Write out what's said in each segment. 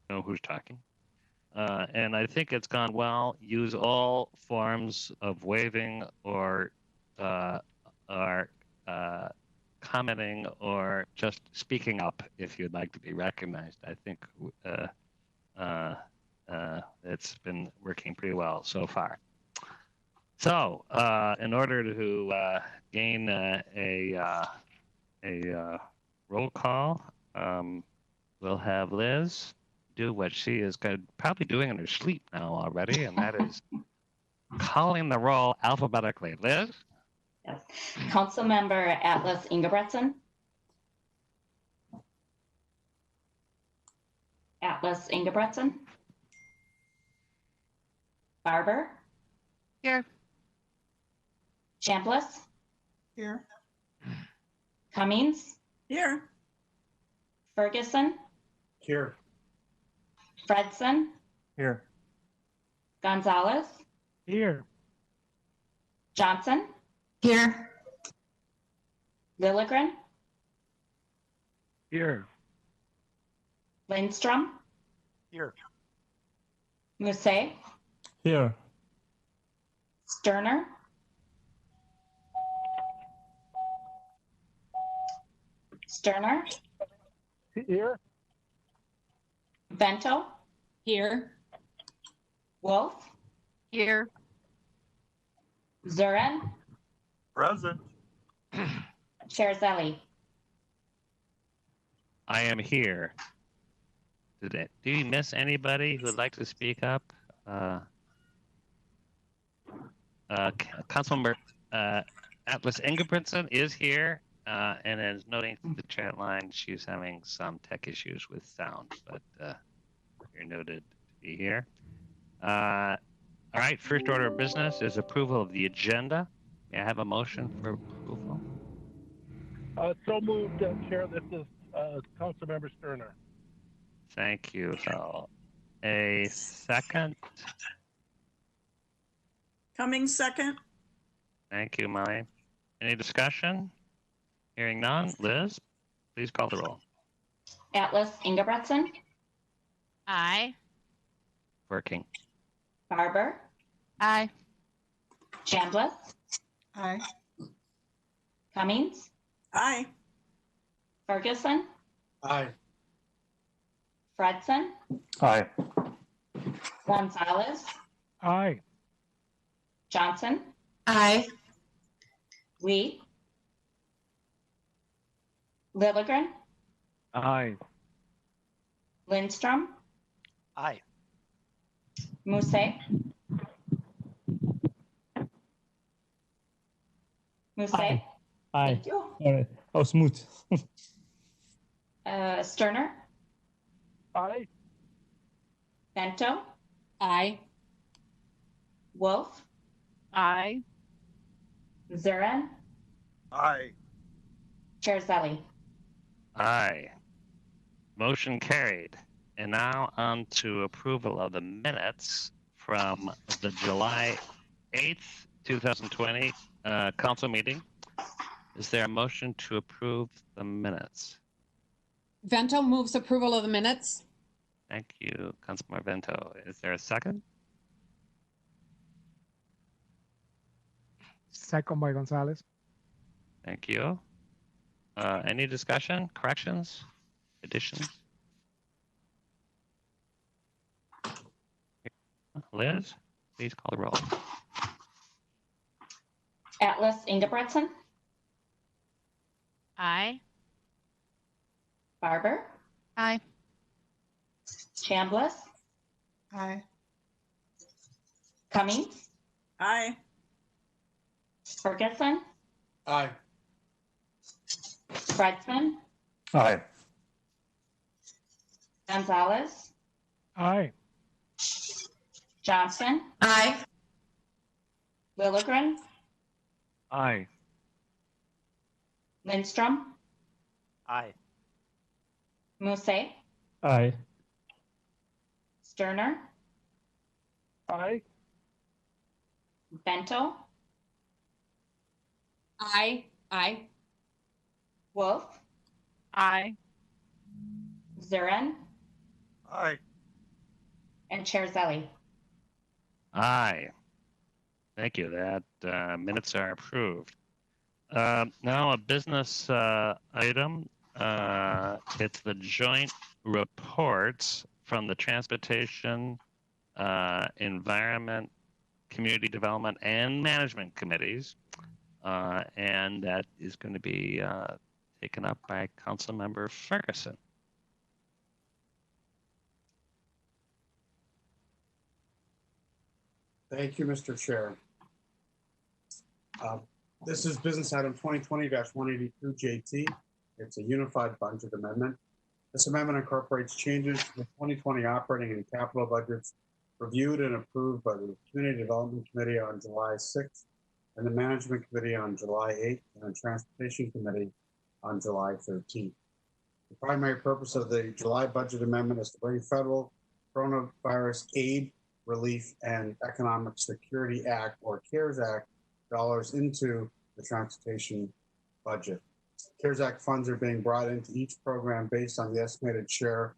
know who's talking. And I think it's gone well. Use all forms of waving or commenting or just speaking up if you'd like to be recognized. I think it's been working pretty well so far. So, in order to gain a roll call, we'll have Liz do what she is probably doing in her sleep now already, and that is calling the roll alphabetically. Liz? Yes. Councilmember Atlas Ingebretson. Atlas Ingebretson. Barber. Here. Chambliss. Here. Cummings. Here. Ferguson. Here. Fredson. Here. Gonzalez. Here. Johnson. Here. Lilligren. Here. Lindstrom. Here. Musset. Here. Sterner. Sterner. Here. Vento. Here. Wolf. Here. Zurin. Present. Cherzelli. I am here. Do you miss anybody who would like to speak up? Councilmember Atlas Ingebretson is here and is noting through the chat line she's having some tech issues with sound, but you're noted to be here. All right, first order of business is approval of the agenda. May I have a motion for approval? So moved, Chair. This is Councilmember Sterner. Thank you. So, a second. Cummings second. Thank you, Molly. Any discussion? Hearing none. Liz, please call the roll. Atlas Ingebretson. Aye. Working. Barber. Aye. Chambliss. Aye. Cummings. Aye. Ferguson. Aye. Fredson. Aye. Gonzalez. Aye. Johnson. Aye. Lee. Lilligren. Aye. Lindstrom. Aye. Musset. Musset. Aye. Thank you. All right. Oh, smooth. Sterner. Aye. Bento. Aye. Wolf. Aye. Zurin. Aye. Cherzelli. Aye. Motion carried. And now on to approval of the minutes from the July 8th, 2020 council meeting. Is there a motion to approve the minutes? Vento moves approval of the minutes. Thank you, Councilmember Vento. Is there a second? Second by Gonzalez. Thank you. Any discussion, corrections, additions? Liz, please call the roll. Atlas Ingebretson. Aye. Barber. Aye. Chambliss. Aye. Cummings. Aye. Ferguson. Aye. Fredson. Aye. Gonzalez. Aye. Johnson. Aye. Lilligren. Aye. Lindstrom. Aye. Musset. Aye. Sterner. Aye. Bento. Aye. Aye. Wolf. Aye. Zurin. Aye. and Chair Zelli. Aye. Thank you. That minutes are approved. Now a business item. It's the joint reports from the Transportation, Environment, Community Development, and Management Committees. And that is going to be taken up by Councilmember Ferguson. Thank you, Mr. Chair. This is business item 2020-182 JT. It's a unified budget amendment. This amendment incorporates changes to the 2020 operating and capital budgets reviewed and approved by the Community Development Committee on July 6th and the Management Committee on July 8th and the Transportation Committee on July 13th. The primary purpose of the July budget amendment is to bring federal coronavirus aid, relief, and Economic Security Act, or CARES Act, dollars into the transportation budget. CARES Act funds are being brought into each program based on the estimated share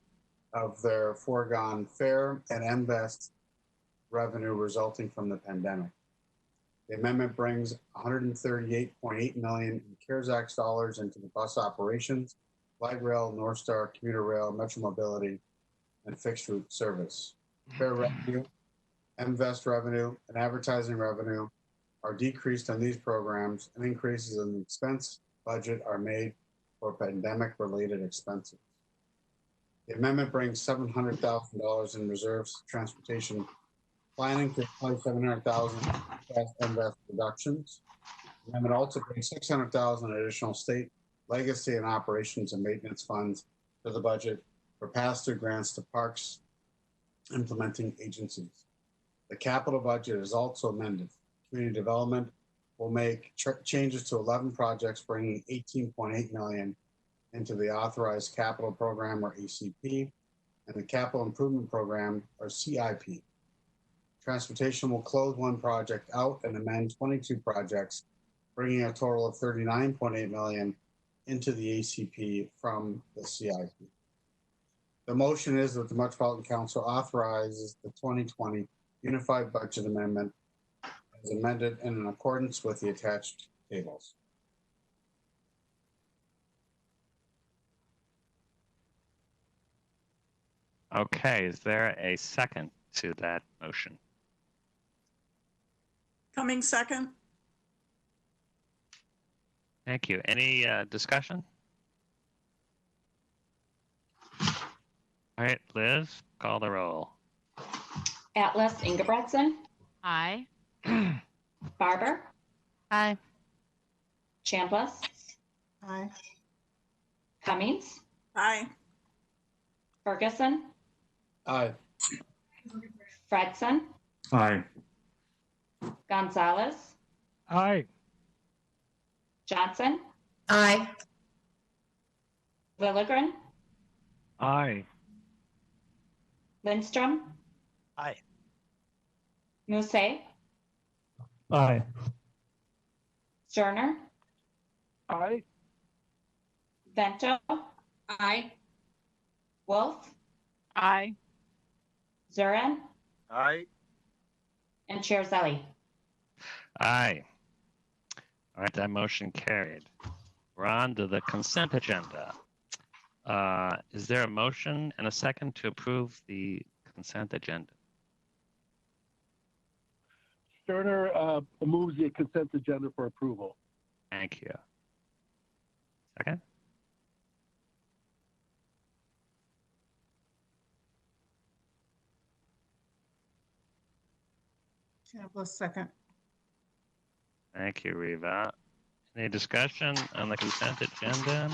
of their foregone fare and invest revenue resulting from the pandemic. The amendment brings $138.8 million in CARES Act dollars into the bus operations, light rail, North Star, commuter rail, Metro Mobility, and fixed route service. Fare revenue, invest revenue, and advertising revenue are decreased on these programs, and increases in the expense budget are made for pandemic-related expenses. The amendment brings $700,000 in reserves transportation planning to $700,000 invest reductions. The amendment also brings $600,000 additional state legacy and operations and maintenance funds to the budget for pass-through grants to parks implementing agencies. The capital budget is also amended. Community Development will make changes to 11 projects, bringing $18.8 million into the Authorized Capital Program, or ACP, and the Capital Improvement Program, or CIP. Transportation will close one project out and amend 22 projects, bringing a total of $39.8 million into the ACP from the CIP. The motion is that the Metropolitan Council authorizes the 2020 Unified Budget Amendment as amended and in accordance with the attached tables. Okay, is there a second to that motion? Coming second. Thank you. Any discussion? All right, Liz, call the roll. Atlas Ingebretson, Aye. Barber, Aye. Chambliss, Aye. Cummings, Aye. Ferguson, Aye. Fredson, Aye. Gonzalez, Aye. Johnson, Aye. Lilligren, Aye. Lindstrom, Aye. Musse, Aye. Sterner, Aye. Vento, Aye. Wolf, Aye. Zurin, Aye. and Chair Zelli. Aye. All right, that motion carried. We're on to the consent agenda. Is there a motion and a second to approve the consent agenda? Sterner moves the consent agenda for approval. Thank you. Second? Chambliss second. Thank you, Reva. Any discussion on the consent agenda?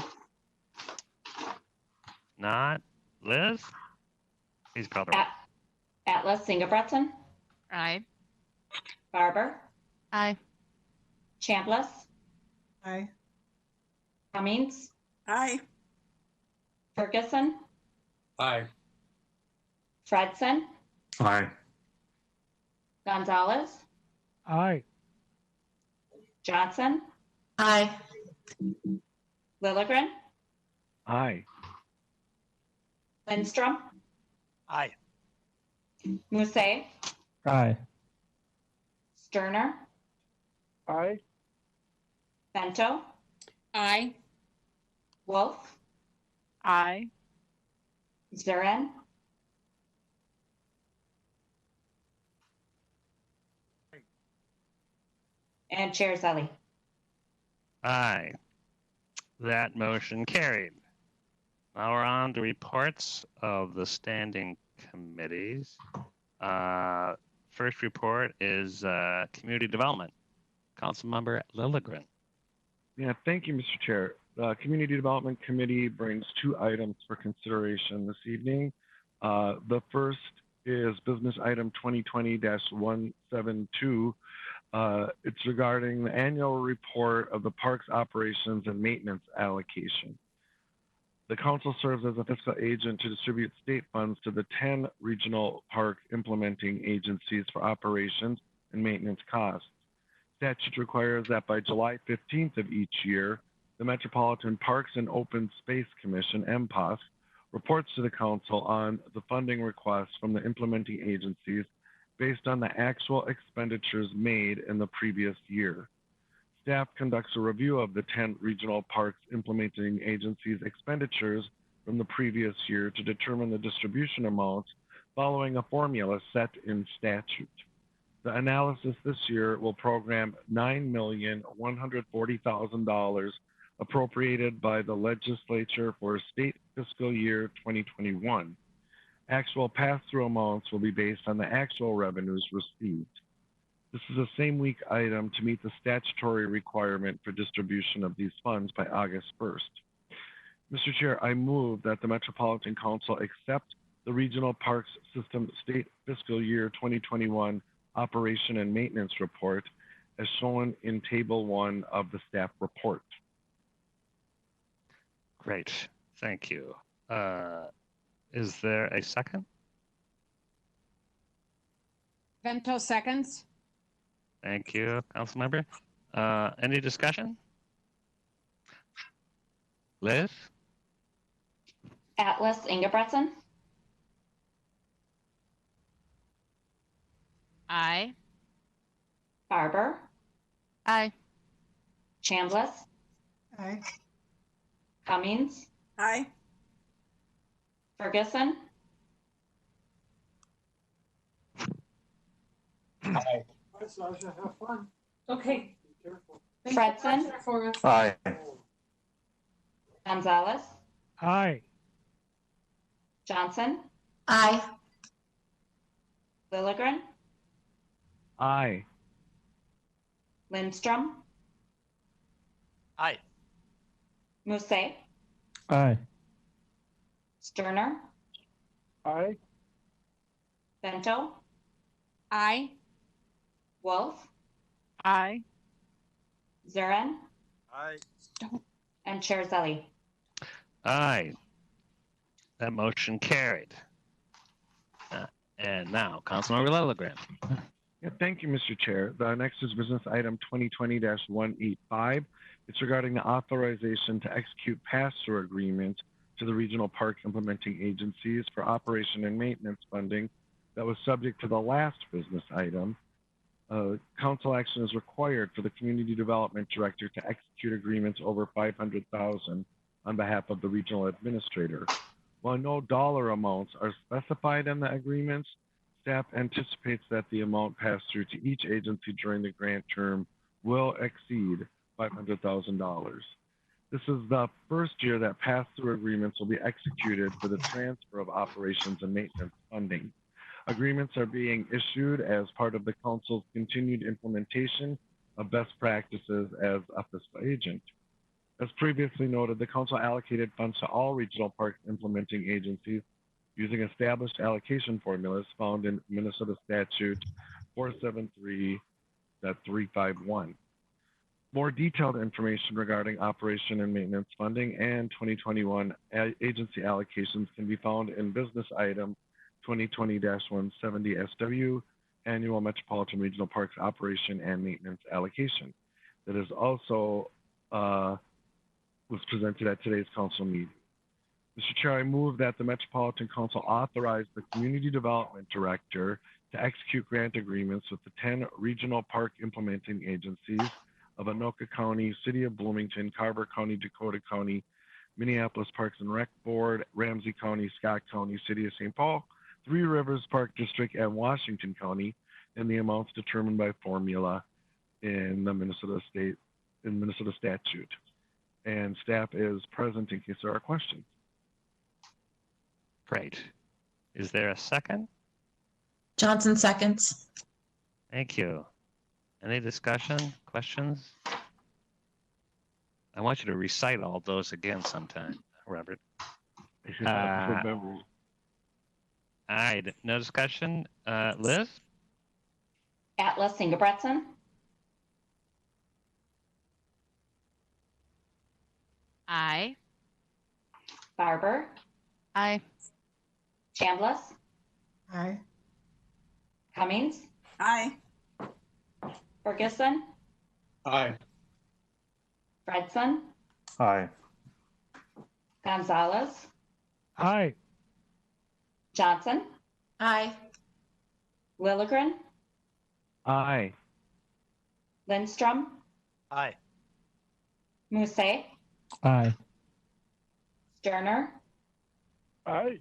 Not. Liz? Please call the roll. Atlas Ingebretson, Aye. Barber, Aye. Chambliss, Aye. Cummings, Aye. Ferguson, Aye. Fredson, Aye. Gonzalez, Aye. Johnson, Aye. Lilligren, Aye. Lindstrom, Aye. Musse, Aye. Sterner, Aye. Bento, Aye. Wolf, Aye. Zurin, and Chair Zelli. Aye. That motion carried. Now we're on to reports of the standing committees. First report is Community Development. Councilmember Lilligren. Yeah, thank you, Mr. Chair. The Community Development Committee brings 2 items for consideration this evening. The first is business item 2020-172. It's regarding the annual report of the parks operations and maintenance allocation. The council serves as a fiscal agent to distribute state funds to the 10 regional park implementing agencies for operations and maintenance costs. Statute requires that by July 15th of each year, the Metropolitan Parks and Open Space Commission, MPOS, reports to the council on the funding requests from the implementing agencies based on the actual expenditures made in the previous year. Staff conducts a review of the 10 regional parks implementing agencies' expenditures from the previous year to determine the distribution amounts following a formula set in statute. The analysis this year will program $9,140,000 appropriated by the legislature for state fiscal year 2021. Actual pass-through amounts will be based on the actual revenues received. This is a same-week item to meet the statutory requirement for distribution of these funds by August 1st. Mr. Chair, I move that the Metropolitan Council accept the Regional Parks System State Fiscal Year 2021 Operation and Maintenance Report as shown in Table 1 of the staff report. Great. Thank you. Is there a second? Bento seconds. Thank you, Councilmember. Any discussion? Liz? Atlas Ingebretson, Aye. Barber, Aye. Chambliss, Aye. Cummings, Aye. Ferguson, Aye. Bye, Sasha. Have fun. okay, Be careful. Fredson, Aye. Gonzalez, Aye. Johnson, Aye. Lilligren, Aye. Lindstrom, Aye. Musse, Aye. Sterner, Aye. Bento, Aye. Wolf, Aye. Zurin, Aye. and Chair Zelli. Aye. That motion carried. And now, Councilmember Lilligren. Yeah, thank you, Mr. Chair. The next is business item 2020-185. It's regarding the authorization to execute pass-through agreements to the regional park implementing agencies for operation and maintenance funding that was subject to the last business item. Council action is required for the Community Development Director to execute agreements over $500,000 on behalf of the regional administrator. While no dollar amounts are specified in the agreements, staff anticipates that the amount passed through to each agency during the grant term will exceed $500,000. This is the first year that pass-through agreements will be executed for the transfer of operations and maintenance funding. Agreements are being issued as part of the Council's continued implementation of best practices as a fiscal agent. As previously noted, the Council allocated funds to all regional parks implementing agencies using established allocation formulas found in Minnesota Statute 473.351. More detailed information regarding operation and maintenance funding and 2021 agency allocations can be found in business item 2020-170 SW, Annual Metropolitan Regional Parks Operation and Maintenance Allocation. That is also was presented at today's council meeting. Mr. Chair, I move that the Metropolitan Council authorize the Community Development Director to execute grant agreements with the 10 regional park implementing agencies of Anoka County, City of Bloomington, Carver County, Dakota County, Minneapolis Parks and Rec Board, Ramsey County, Scott County, City of St. Paul, Three Rivers Park District, and Washington County, and the amounts determined by formula in the Minnesota statute. And staff is present in case there are questions. Great. Is there a second? Johnson seconds. Thank you. Any discussion, questions? I want you to recite all those again sometime, Robert. I should have remembered. All right, no discussion. Liz? Atlas Ingebretson, Aye. Barber, Aye. Chambliss, Aye. Cummings, Aye. Ferguson, Aye. Fredson, Aye. Gonzalez, Aye. Johnson, Aye. Lilligren, Aye. Lindstrom, Aye. Musse, Aye. Sterner, Aye.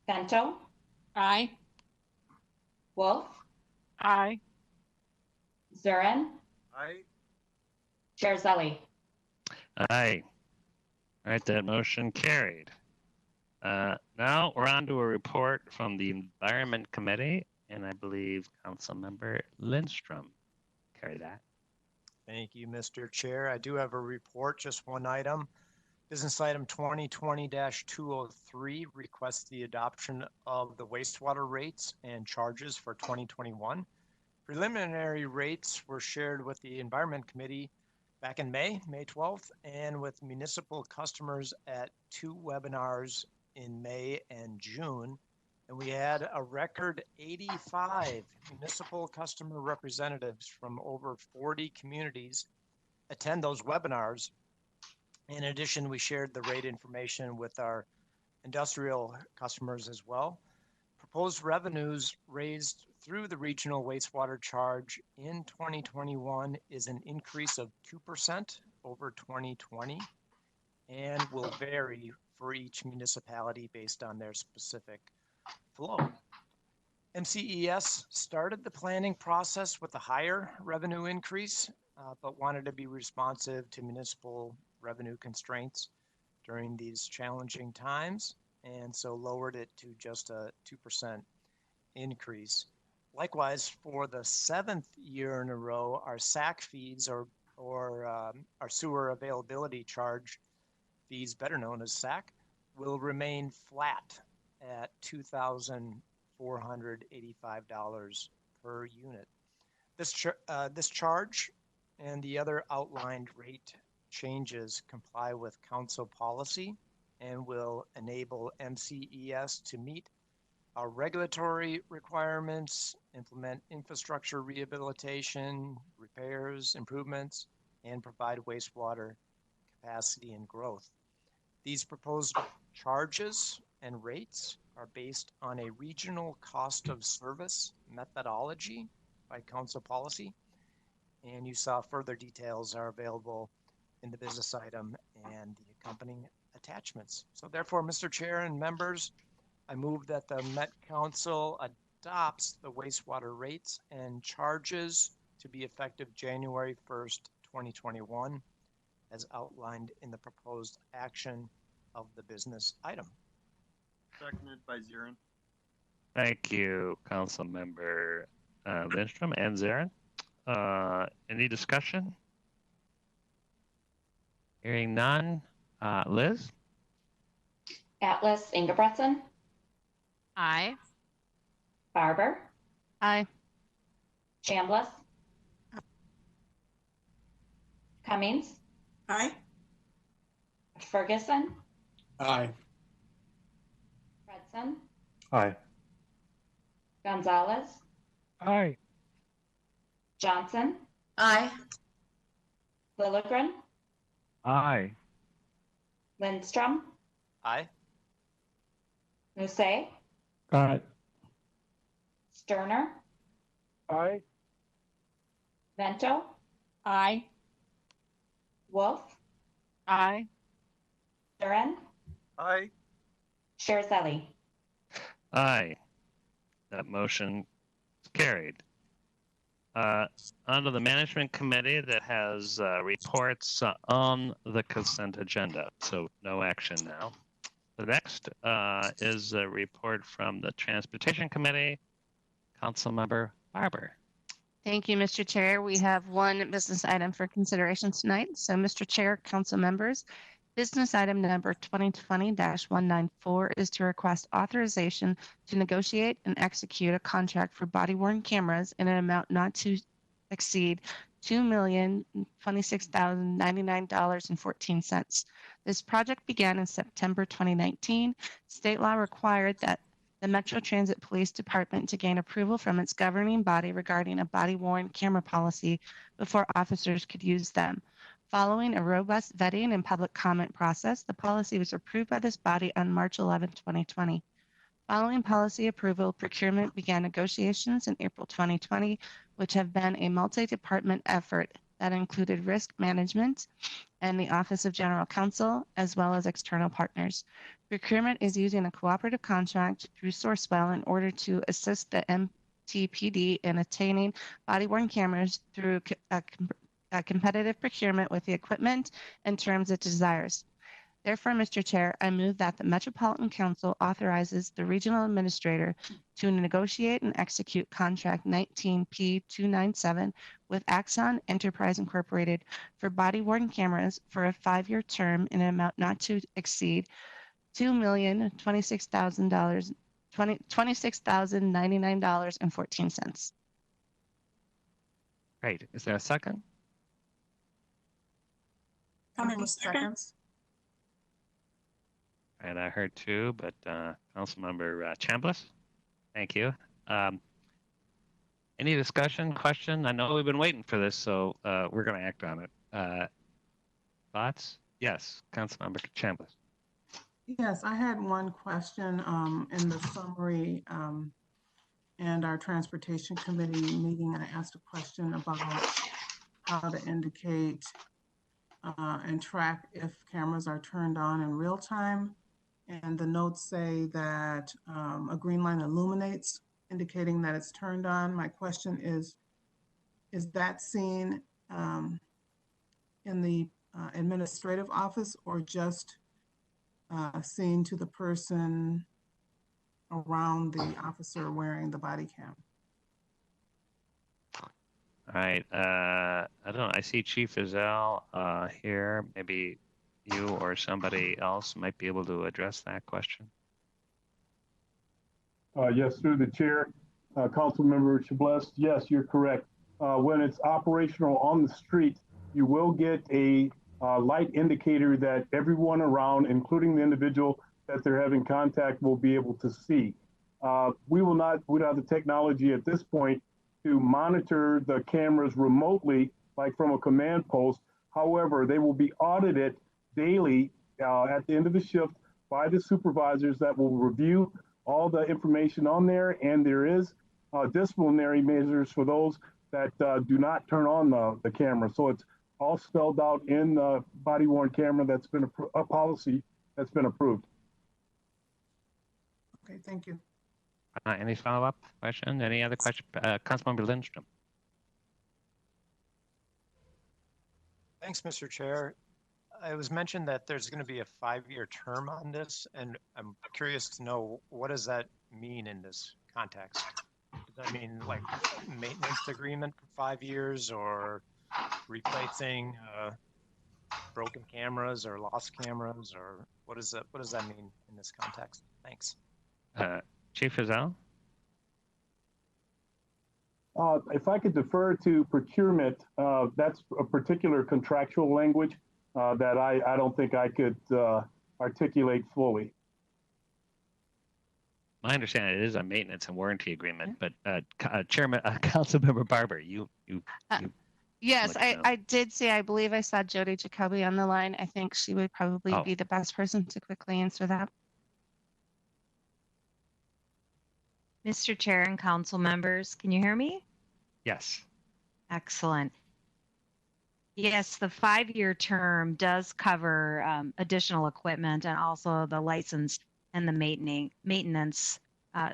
Bento, Aye. Wolf, Aye. Zurin, Aye. Chair Zelli. Aye. All right, that motion carried. Now we're on to a report from the Environment Committee, and I believe Councilmember Lindstrom carried that. Thank you, Mr. Chair. I do have a report, just one item. Business item 2020-203 requests the adoption of the wastewater rates and charges for 2021. Preliminary rates were shared with the Environment Committee back in May 12th, and with municipal customers at 2 webinars in May and June. And we had a record 85 municipal customer representatives from over 40 communities attend those webinars. In addition, we shared the rate information with our industrial customers as well. Proposed revenues raised through the regional wastewater charge in 2021 is an increase of 2% over 2020 and will vary for each municipality based on their specific flow. MCES started the planning process with a higher revenue increase, but wanted to be responsive to municipal revenue constraints during these challenging times, and so lowered it to just a 2% increase. Likewise, for the 7th year in a row, our SAC fees or our sewer availability charge fees, better known as SAC, will remain flat at $2,485 per unit. This charge and the other outlined rate changes comply with council policy and will enable MCES to meet our regulatory requirements, implement infrastructure rehabilitation, repairs, improvements, and provide wastewater capacity and growth. These proposed charges and rates are based on a regional cost of service methodology by council policy, and you saw further details are available in the business item and the accompanying attachments. So therefore, Mr. Chair and members, I move that the Met Council adopts the wastewater rates and charges to be effective January 1st, 2021, as outlined in the proposed action of the business item. Seconded by Zirin. Thank you, Councilmember Lindstrom and Zarin. Any discussion? Hearing none. Liz? Atlas Ingebretson, Aye. Barber, Aye. Chambliss, Cummings, Aye. Ferguson, Aye. Fredson, Aye. Gonzalez, Aye. Johnson, Aye. Lilligren, Aye. Lindstrom, Aye. Musset, Aye. Sterner, Aye. Vento, Aye. Wolf, Aye. Durin, Aye. Sherzelli. Aye. That motion is carried. Onto the management committee that has reports on the consent agenda, so no action now. The next is a report from the transportation committee. Councilmember Barber. Thank you, Mr. Chair. We have one business item for consideration tonight. So, Mr. Chair, council members, business item number 2020-194 is to request authorization to negotiate and execute a contract for body-worn cameras in an amount not to exceed $2,026,099.14. This project began in September 2019. State law required that the Metro Transit Police Department to gain approval from its governing body regarding a body-worn camera policy before officers could use them. Following a robust vetting and public comment process, the policy was approved by this body on March 11, 2020. Following policy approval, procurement began negotiations in April 2020, which have been a multi-department effort that included risk management and the Office of General Counsel, as well as external partners. Procurement is using a cooperative contract through Sourcewell in order to assist the MTPD in attaining body-worn cameras through a competitive procurement with the equipment and terms it desires. Therefore, Mr. Chair, I move that the Metropolitan Council authorizes the regional administrator to negotiate and execute contract 19P297 with Axon Enterprise Incorporated for body-worn cameras for a 5-year term in an amount not to exceed $2,026,099.14. Great. Is there a second? Cummings seconds. And I heard two, but Councilmember Chambliss. Thank you. Any discussion, question? I know we've been waiting for this, so we're going to act on it. Thoughts? Yes, Councilmember Chambliss. Yes, I had one question in the summary and our transportation committee meeting. I asked a question about how to indicate and track if cameras are turned on in real time. And the notes say that a green line illuminates, indicating that it's turned on. My question is that seen in the administrative office or just seen to the person around the officer wearing the body cam? All right. I don't know. I see Chief Azell here. Maybe you or somebody else might be able to address that question. Yes, through the chair, Councilmember Chambliss. Yes, you're correct. When it's operational on the street, you will get a light indicator that everyone around, including the individual that they're having contact, will be able to see. We don't have the technology at this point to monitor the cameras remotely, like from a command post. However, they will be audited daily at the end of the shift by the supervisors that will review all the information on there, and there is disciplinary measures for those that do not turn on the camera. So it's all spelled out in the body-worn camera that's been a policy that's been approved. Okay, thank you. Any follow-up question? Any other question? Councilmember Lindstrom. Thanks, Mr. Chair. It was mentioned that there's going to be a 5-year term on this, and I'm curious to know, what does that mean in this context? Does that mean like maintenance agreement for 5 years, or replacing broken cameras or lost cameras, or what does that mean in this context? Thanks. Chief Azell? If I could defer to procurement, that's a particular contractual language that I don't think I could articulate fully. My understanding, it is a maintenance and warranty agreement, but Councilmember Barber, you Yes, Let you know. I did see, I believe I saw Jody Jacoby on the line. I think she would probably Oh. be the best person to quickly answer that. Mr. Chair and council members, can you hear me? Yes. Excellent. Yes, the 5-year term does cover additional equipment and also the license and the maintenance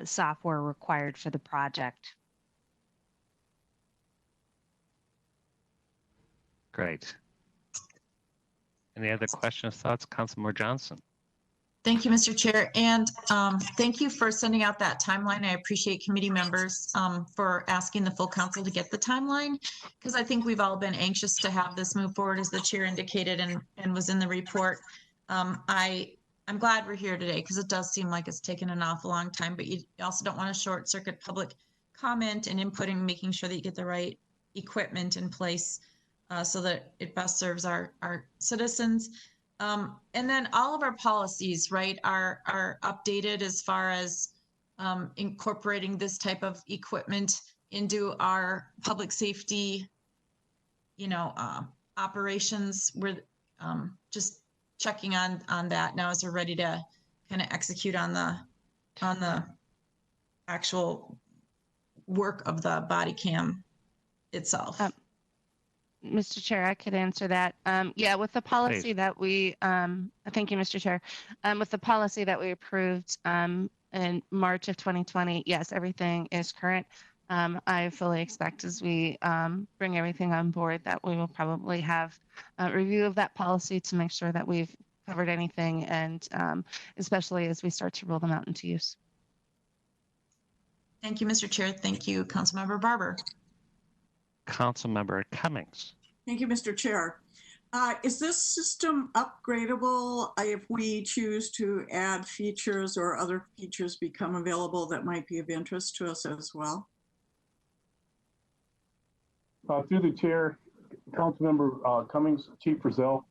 software required for the project. Great. Any other questions, thoughts, Councilmember Johnson? Thank you, Mr. Chair. And thank you for sending out that timeline. I appreciate committee members for asking the full council to get the timeline, because I think we've all been anxious to have this move forward, as the chair indicated and was in the report. I'm glad we're here today, because it does seem like it's taken an awful long time, but you also don't want to short circuit public comment and inputting, making sure that you get the right equipment in place so that it best serves our citizens. And then all of our policies, right, are updated as far as incorporating this type of equipment into our public safety, operations. We're just checking on that now as we're ready to kind of execute on the actual work of the body cam itself. Mr. Chair, I could answer that. Yeah, with the policy that we, thank you, Mr. Chair. With the policy that we approved in March of 2020, yes, everything is current. I fully expect as we bring everything on board that we will probably have a review of that policy to make sure that we've covered anything, and especially as we start to roll them out into use. Thank you, Mr. Chair. Thank you, Councilmember Barber. Councilmember Cummings. Thank you, Mr. Chair. Is this system upgradable if we choose to add features or other features become available that might be of interest to us as well? Through the chair, Councilmember Cummings, Chief Frizzell.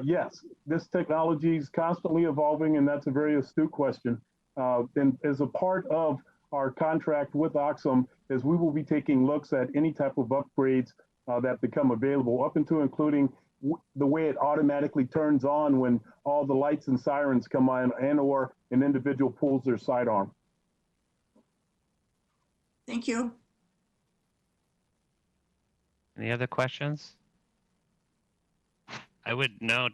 Yes, this technology is constantly evolving, and that's a very astute question. And as a part of our contract with Oxum, is we will be taking looks at any type of upgrades that become available, up into including the way it automatically turns on when all the lights and sirens come on, and or an individual pulls their sidearm. Thank you. Any other questions? I would note,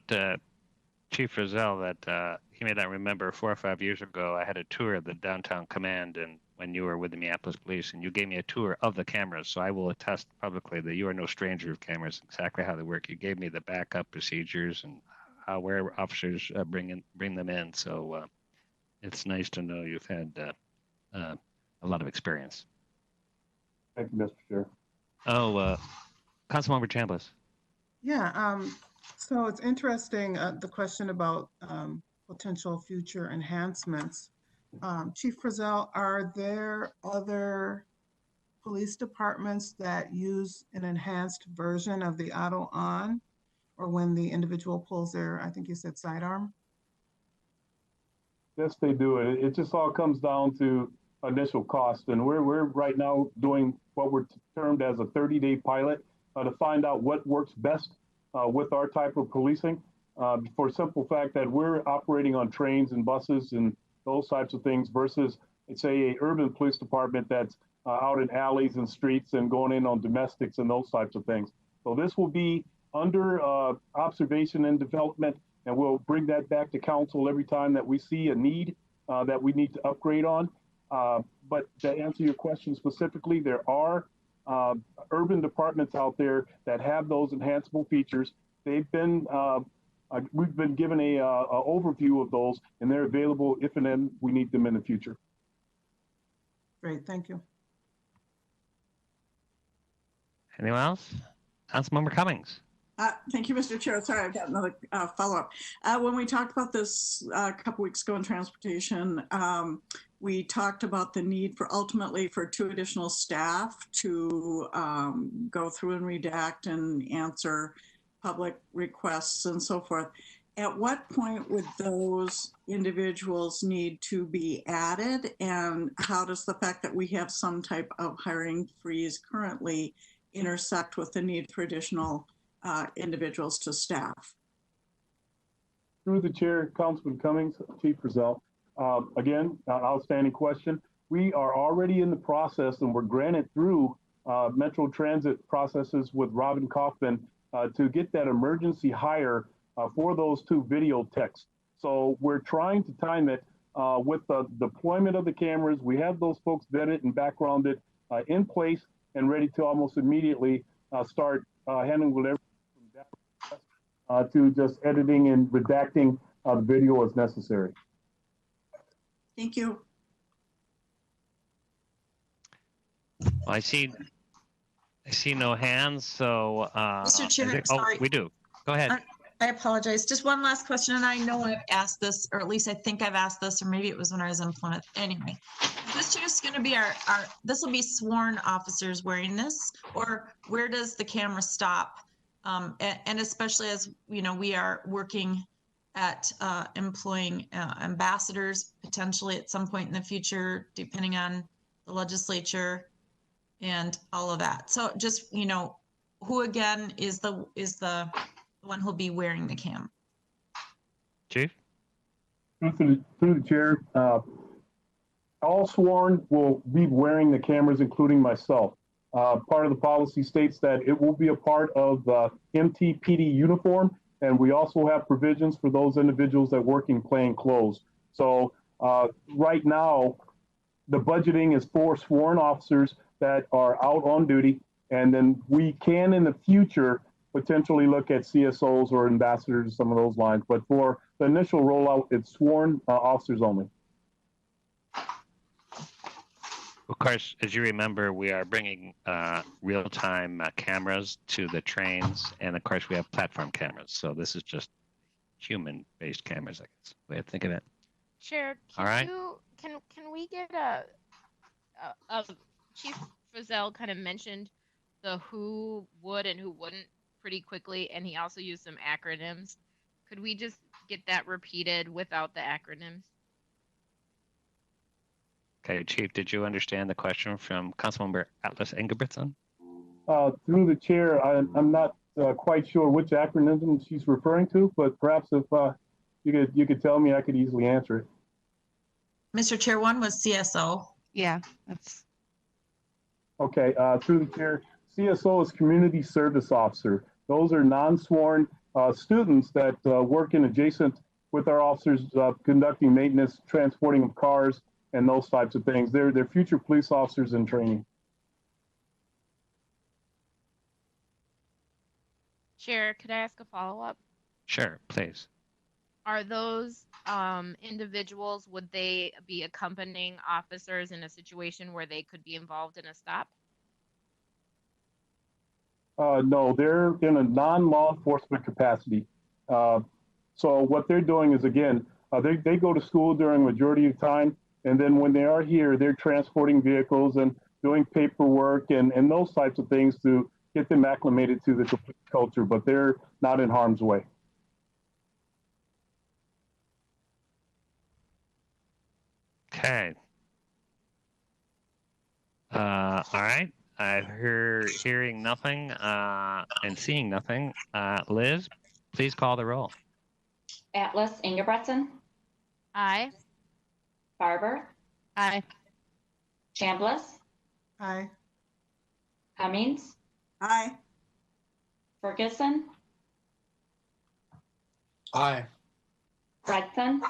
Chief Frizzell, that he may not remember 4 or 5 years ago, I had a tour of the downtown command, and when you were with the Minneapolis Police, and you gave me a tour of the cameras. So I will attest publicly that you are no stranger of cameras, exactly how they work. You gave me the backup procedures and where officers bring them in. So it's nice to know you've had a lot of experience. Thank you, Mr. Chair. Oh, Councilmember Chambliss. Yeah, so it's interesting, the question about potential future enhancements. Chief Frizzell, are there other police departments that use an enhanced version of the auto on, or when the individual pulls their, I think you said sidearm? Yes, they do. It just all comes down to initial cost. And we're right now doing what we're termed as a 30-day pilot to find out what works best with our type of policing. For simple fact that we're operating on trains and buses and those types of things versus, say, a urban police department that's out in alleys and streets and going in on domestics and those types of things. So this will be under observation and development, and we'll bring that back to council every time that we see a need that we need to upgrade on. But to answer your question specifically, there are urban departments out there that have those enhanceable features. They've been we've been given a overview of those, and they're available if and then we need them in the future. Great, thank you. Anyone else? Councilmember Cummings. Thank you, Mr. Chair. Sorry, I've got another follow-up. When we talked about this a couple weeks ago in transportation, we talked about the need for ultimately for 2 additional staff to go through and redact and answer public requests and so forth. At what point would those individuals need to be added? And how does the fact that we have some type of hiring freeze currently intersect with the need for additional individuals to staff. Through the chair, Councilman Cummings, Chief Frizzell. Again, outstanding question. We are already in the process and we're granted through Metro Transit processes with Robin Kaufman to get that emergency hire for those 2 video techs. So we're trying to time it with the deployment of the cameras. We have those folks vetted and backgrounded in place and ready to almost immediately start handling whatever to just editing and redacting the video as necessary. Thank you. Well, I see no hands, so Mr. Chair, oh, sorry. we do. Go ahead. I apologize. Just one last question, and I know I've asked this, or at least I think I've asked this, or maybe it was when I was in Plymouth. Anyway, is this just going to be this will be sworn officers wearing this, or where does the camera stop? And especially as, you know, we are working at employing ambassadors potentially at some point in the future, depending on the legislature and all of that. So just, you know, who again is the one who'll be wearing the cam? Chief? Through the chair, all sworn will be wearing the cameras, including myself. Part of the policy states that it will be a part of the MTPD uniform, and we also have provisions for those individuals that work in plain clothes. So right now, the budgeting is for sworn officers that are out on duty, and then we can in the future potentially look at CSOs or ambassadors, some of those lines. But for the initial rollout, it's sworn officers only. Of course, as you remember, we are bringing real-time cameras to the trains, and of course, we have platform cameras. So this is just human-based cameras, I guess. The way to think of it. Chair, all right. Can we get Chief Frizzell kind of mentioned the who would and who wouldn't pretty quickly, and he also used some acronyms. Could we just get that repeated without the acronyms? Okay, Chief, did you understand the question from Councilmember Atlas Ingebrigtsen? Through the chair, I'm not quite sure which acronym she's referring to, but perhaps if you could tell me, I could easily answer it. Mr. Chair, one was CSO. Yeah, that's okay. Through the chair, CSO is Community Service Officer. Those are non-sworn students that work in adjacent with our officers, conducting maintenance, transporting of cars, and those types of things. They're future police officers in training. Chair, could I ask a follow-up? Sure, please. Are those individuals, would they be accompanying officers in a situation where they could be involved in a stop? No, they're in a non-law enforcement capacity. So what they're doing is, again, they go to school during majority of time, and then when they are here, they're transporting vehicles and doing paperwork and those types of things to get them acclimated to the culture, but they're not in harm's way. Okay. All right. Hearing nothing and seeing nothing. Liz, please call the roll. Atlas Ingebrigtsen. Aye. Barber. Aye. Chambliss. Aye. Cummings. Aye. Ferguson. Aye. Fredson.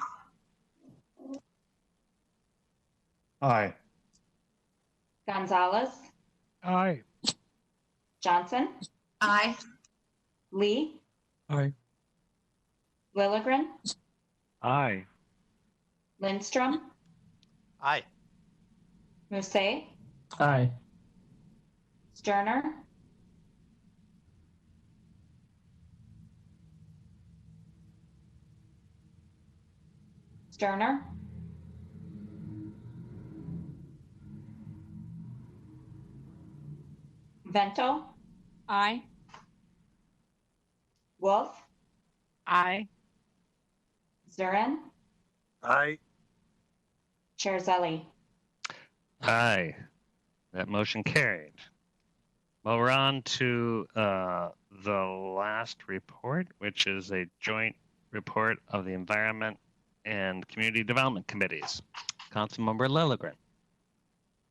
Aye. Gonzalez. Aye. Johnson. Aye. Lee. Aye. Lilligren. Aye. Lindstrom. Aye. Musset. Aye. Sterner. Sterner. Vento. Aye. Wolf. Aye. Zurin. Aye. Chair Zelli. Aye. That motion carried. Well, we're on to the last report, which is a joint report of the Environment and Community Development Committees. Councilmember Lilligren.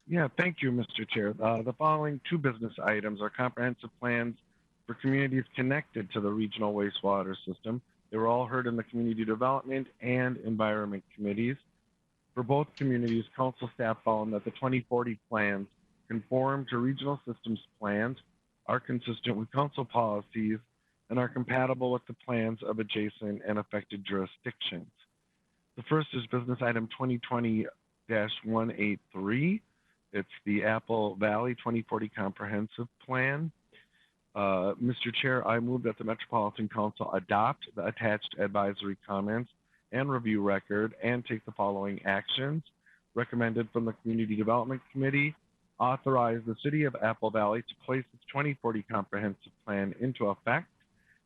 Yeah, thank you, Mr. Chair. The following two business items are comprehensive plans for communities connected to the regional wastewater system. They were all heard in the Community Development and Environment Committees. For both communities, council staff found that the 2040 plans conform to regional systems plans, are consistent with council policies, and are compatible with the plans of adjacent and affected jurisdictions. The first is business item 2020-183. It's the Apple Valley 2040 Comprehensive Plan. Mr. Chair, I move that the Metropolitan Council adopt the attached advisory comments and review record and take the following actions recommended from the Community Development Committee. Authorize the City of Apple Valley to place its 2040 Comprehensive Plan into effect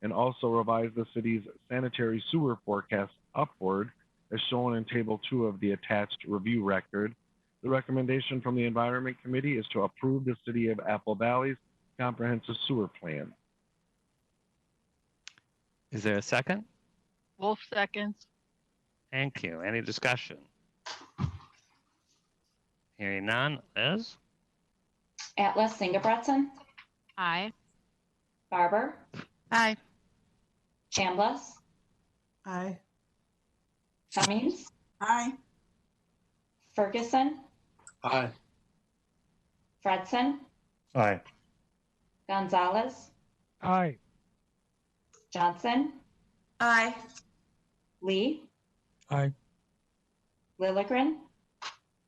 and also revise the city's sanitary sewer forecast upward as shown in Table 2 of the attached review record. The recommendation from the Environment Committee is to approve the City of Apple Valley's Comprehensive Sewer Plan. Is there a second? Wolf seconds. Thank you. Any discussion? Hearing none. Liz? Atlas Singebretson, Aye. Barber, Aye. Chambliss, Aye. Cummings, Aye. Ferguson, Aye. Fredson, Aye. Gonzalez, Aye. Johnson, Aye. Lee, Aye. Lilligren,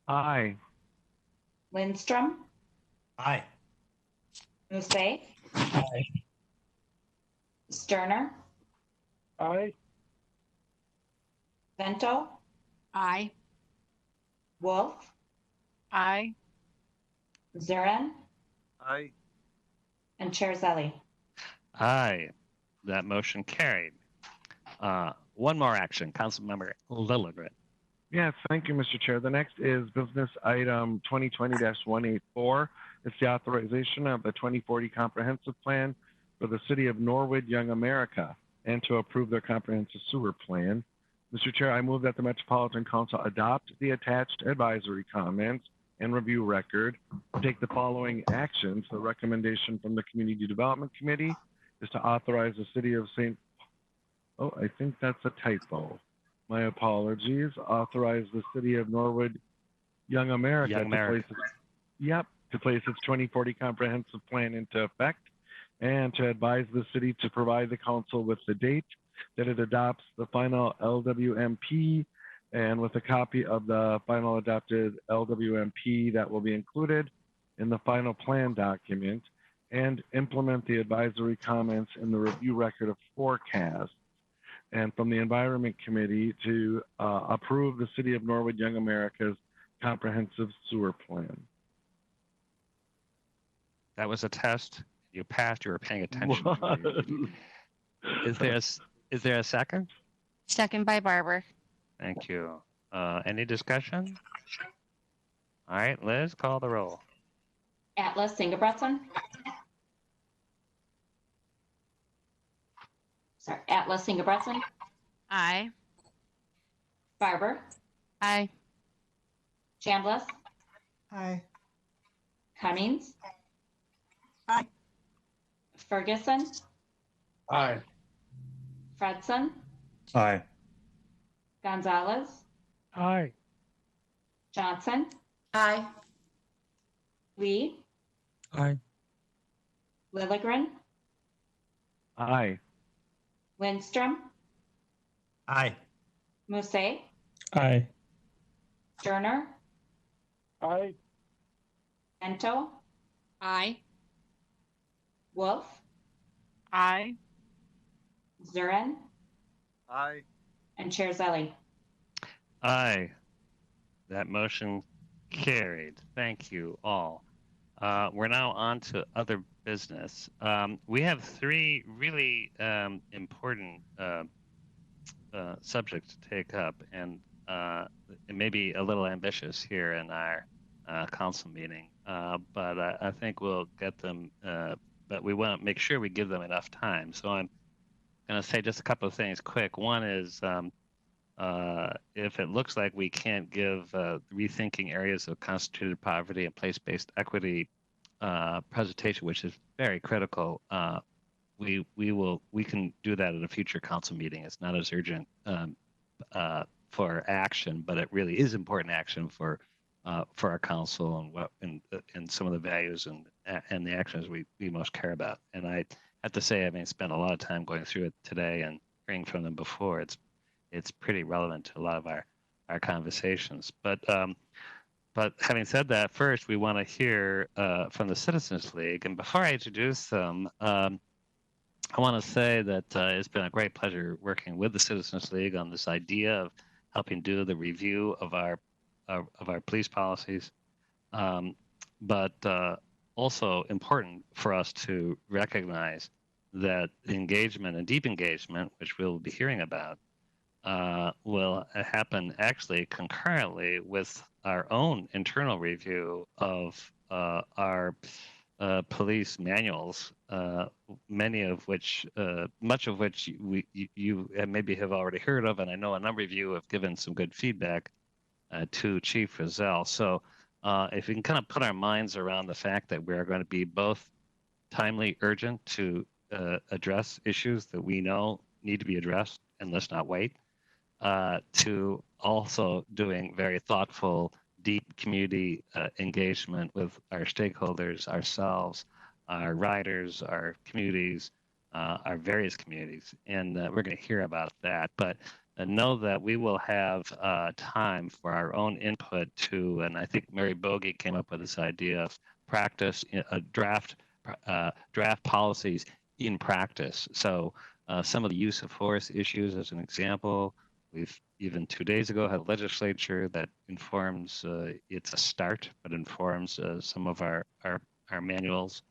Aye. Lindstrom, Aye. Musset, Aye. Sterner, Aye. Vento, Aye. Wolf, Aye. Zurin, Aye. and Chair Zelli. Aye. That motion carried. One more action. Councilmember Lilligren. Yes, thank you, Mr. Chair. The next is business item 2020-184. It's the authorization of the 2040 Comprehensive Plan for the City of Norwood, Young America, and to approve their comprehensive sewer plan. Mr. Chair, I move that the Metropolitan Council adopt the attached advisory comments and review record, take the following actions. The recommendation from the Community Development Committee is to authorize the City of St. Oh, I think that's a typo. My apologies. Authorize the City of Norwood, Young America, to place its 2040 Comprehensive Plan into effect and to advise the city to provide the council with the date that it adopts the final LWMP and with a copy of the final adopted LWMP that will be included in the final plan document and implement the advisory comments in the review record of forecast. And from the Environment Committee to approve the City of Norwood Young America's comprehensive sewer plan. That was a test. You passed. You were paying attention. Is there a second? Second by Barber. Thank you. Any discussion? All right, Liz, call the roll. Atlas Singebretson. Sorry, Atlas Singebretson, Aye. Barber, Aye. Chambliss, Aye. Cummings, Aye. Ferguson, Aye. Fredson, Aye. Gonzalez, Aye. Johnson, Aye. Lee, Aye. Lilligren, Aye. Lindstrom, Aye. Musset, Aye. Sterner, Aye. Vento, Aye. Wolf, Aye. Zurin, Aye. and Chair Zelli. Aye. That motion carried. Thank you all. We're now on to other business. We have three really important subjects to take up, and it may be a little ambitious here in our council meeting. But I think we'll get them, but we want to make sure we give them enough time. So I'm going to say just a couple of things quick. One is if it looks like we can't give rethinking areas of concentrated poverty and place-based equity presentation, which is very critical, we can do that at a future council meeting. It's not as urgent for action, but it really is important action for our council and what and some of the values and the actions we most care about. And I have to say, I spent a lot of time going through it today and hearing from them before. It's pretty relevant to a lot of our conversations. But having said that, first we want to hear from the Citizens League. And before I introduce them, I want to say that it's been a great pleasure working with the Citizens League on this idea of helping do the review of our police policies, but also important for us to recognize that engagement and deep engagement, which we'll be hearing about, will happen actually concurrently with our own internal review of our police manuals, much of which you maybe have already heard of, and I know a number of you have given some good feedback to Chief Rizal. So if we can kind of put our minds around the fact that we are going to be both timely, urgent to address issues that we know need to be addressed, and let's not wait, to also doing very thoughtful, deep community engagement with our stakeholders, ourselves, our riders, our communities, our various communities. And we're going to hear about that. But know that we will have time for our own input too. And I think Mary Bogie came up with this idea of practice, draft policies in practice. So some of the use of force issues, as an example, we've even 2 days ago had a legislature that informs, it's a start, but informs some of our manuals.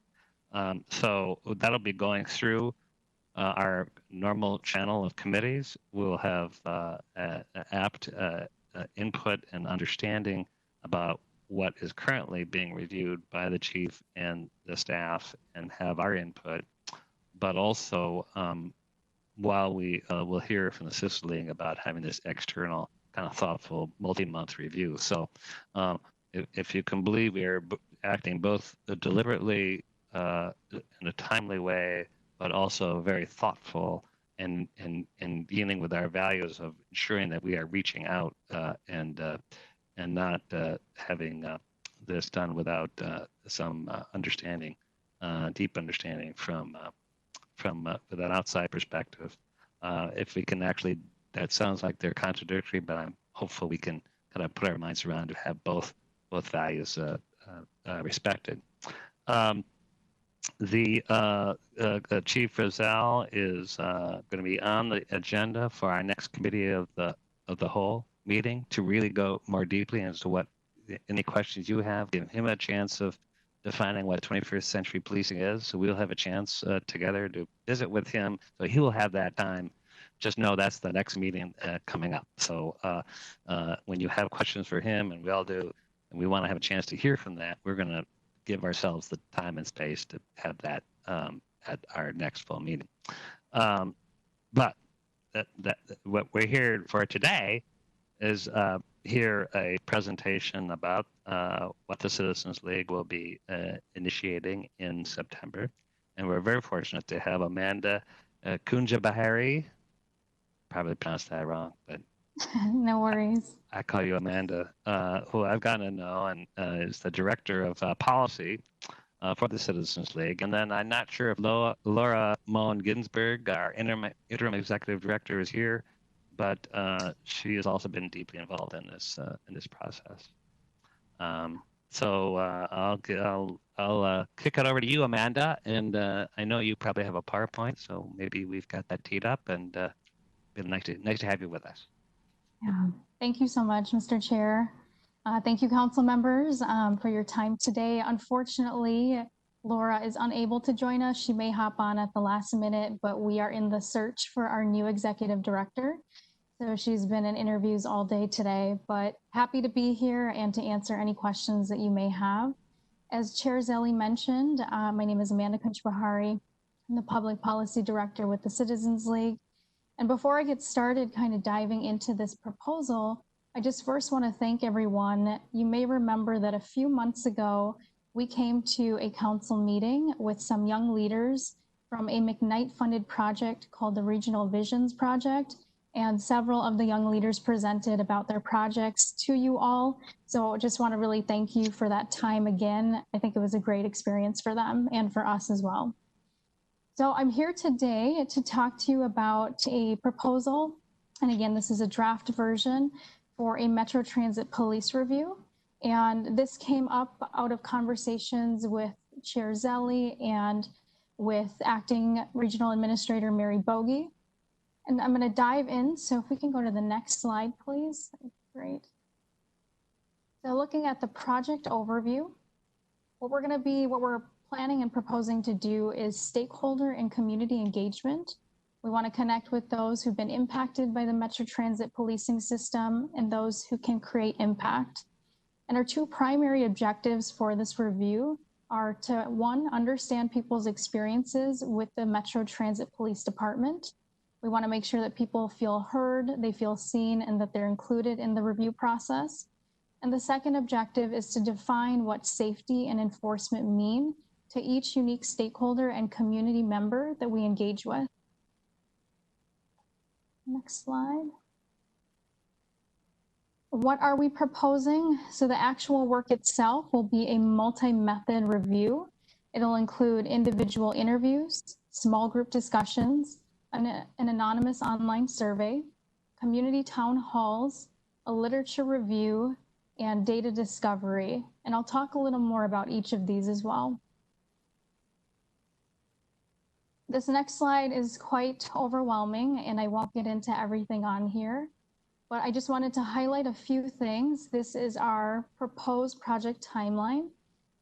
So that'll be going through our normal channel of committees. We'll have apt input and understanding about what is currently being reviewed by the chief and the staff and have our input, but also while we will hear from the Citizens League about having this external kind of thoughtful multi-month review. So if you can believe, we are acting both deliberately in a timely way, but also very thoughtful and dealing with our values of ensuring that we are reaching out and not having this done without some understanding, deep understanding from with an outside perspective. If we can actually, that sounds like they're contradictory, but I'm hopeful we can kind of put our minds around to have both values respected. The Chief Rizal is going to be on the agenda for our next committee of the whole meeting to really go more deeply as to what any questions you have. Give him a chance of defining what 21st century policing is. So we'll have a chance together to visit with him. So he will have that time. Just know that's the next meeting coming up. So when you have questions for him, and we all do, and we want to have a chance to hear from that, we're going to give ourselves the time and space to have that at our next full meeting. But what we're here for today is hear a presentation about what the Citizens League will be initiating in September. And we're very fortunate to have Amanda Kunjabahari, probably pronounced that wrong, but no worries. I call you Amanda, who I've gotten to know and is the director of policy for the Citizens League. And then I'm not sure if Laura Moen Ginsberg, our interim executive director, is here, but she has also been deeply involved in this process. So I'll kick it over to you, Amanda. And I know you probably have a PowerPoint, so maybe we've got that teed up. And it's nice to have you with us. Yeah. Thank you so much, Mr. Chair. Thank you, council members, for your time today. Unfortunately, Laura is unable to join us. She may hop on at the last minute, but we are in the search for our new executive director. So she's been in interviews all day today, but happy to be here and to answer any questions that you may have. As Chair Zelli mentioned, my name is Amanda Kunch-Bahari. I'm the Public Policy Director with the Citizens League. And before I get started kind of diving into this proposal, I just first want to thank everyone. You may remember that a few months ago, we came to a council meeting with some young leaders from a McKnight-funded project called the Regional Visions Project. And several of the young leaders presented about their projects to you all. So I just want to really thank you for that time again. I think it was a great experience for them and for us as well. So I'm here today to talk to you about a proposal. And again, this is a draft version for a Metro Transit police review. And this came up out of conversations with Chair Zelli and with Acting Regional Administrator Mary Bogie. And I'm going to dive in. So if we can go to the next slide, please. Great. So looking at the project overview, what we're planning and proposing to do is stakeholder and community engagement. We want to connect with those who've been impacted by the Metro Transit policing system and those who can create impact. And our two primary objectives for this review are to, one, understand people's experiences with the Metro Transit Police Department. We want to make sure that people feel heard, they feel seen, and that they're included in the review process. And the second objective is to define what safety and enforcement mean to each unique stakeholder and community member that we engage with. Next slide. What are we proposing? So the actual work itself will be a multi-method review. It'll include individual interviews, small group discussions, an anonymous online survey, community town halls, a literature review, and data discovery. And I'll talk a little more about each of these as well. This next slide is quite overwhelming, and I won't get into everything on here, but I just wanted to highlight a few things. This is our proposed project timeline.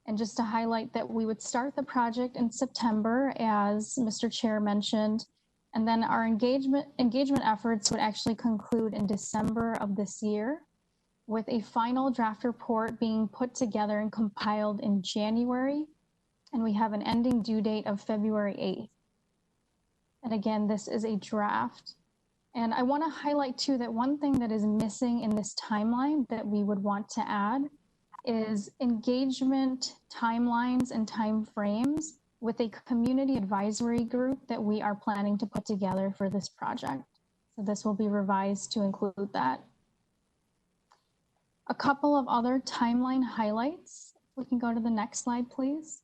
And just to highlight that we would start the project in September, as Mr. Chair mentioned, and then our engagement efforts would actually conclude in December of this year, with a final draft report being put together and compiled in January. And we have an ending due date of February 8th. And again, this is a draft. And I want to highlight too that one thing that is missing in this timeline that we would want to add is engagement timelines and timeframes with a community advisory group that we are planning to put together for this project. So this will be revised to include that. A couple of other timeline highlights. We can go to the next slide, please.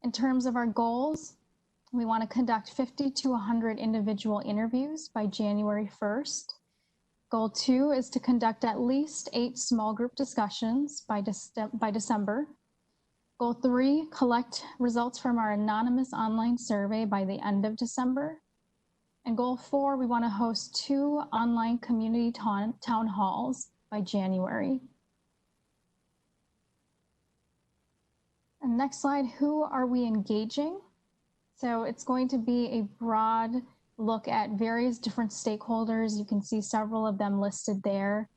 In terms of our goals, we want to conduct 50 to 100 individual interviews by January 1st. Goal 2 is to conduct at least 8 small group discussions by December. Goal 3, collect results from our anonymous online survey by the end of December. And goal 4, we want to host 2 online community town halls by January. And next slide, who are we engaging? So it's going to be a broad look at various different stakeholders. You can see several of them listed there: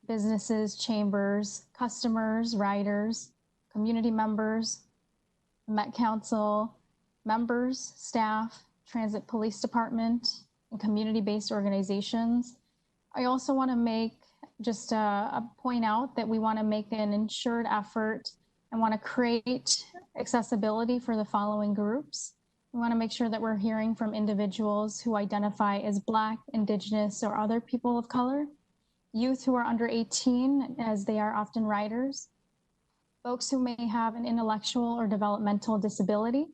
businesses, chambers, customers, riders, community members, Met Council, members, staff, Transit Police Department, and community-based organizations. I also want to make just a point out that we want to make an ensured effort and want to create accessibility for the following groups. We want to make sure that we're hearing from individuals who identify as Black, Indigenous, or other people of color, youth who are under 18, as they are often riders, folks who may have an intellectual or developmental disability,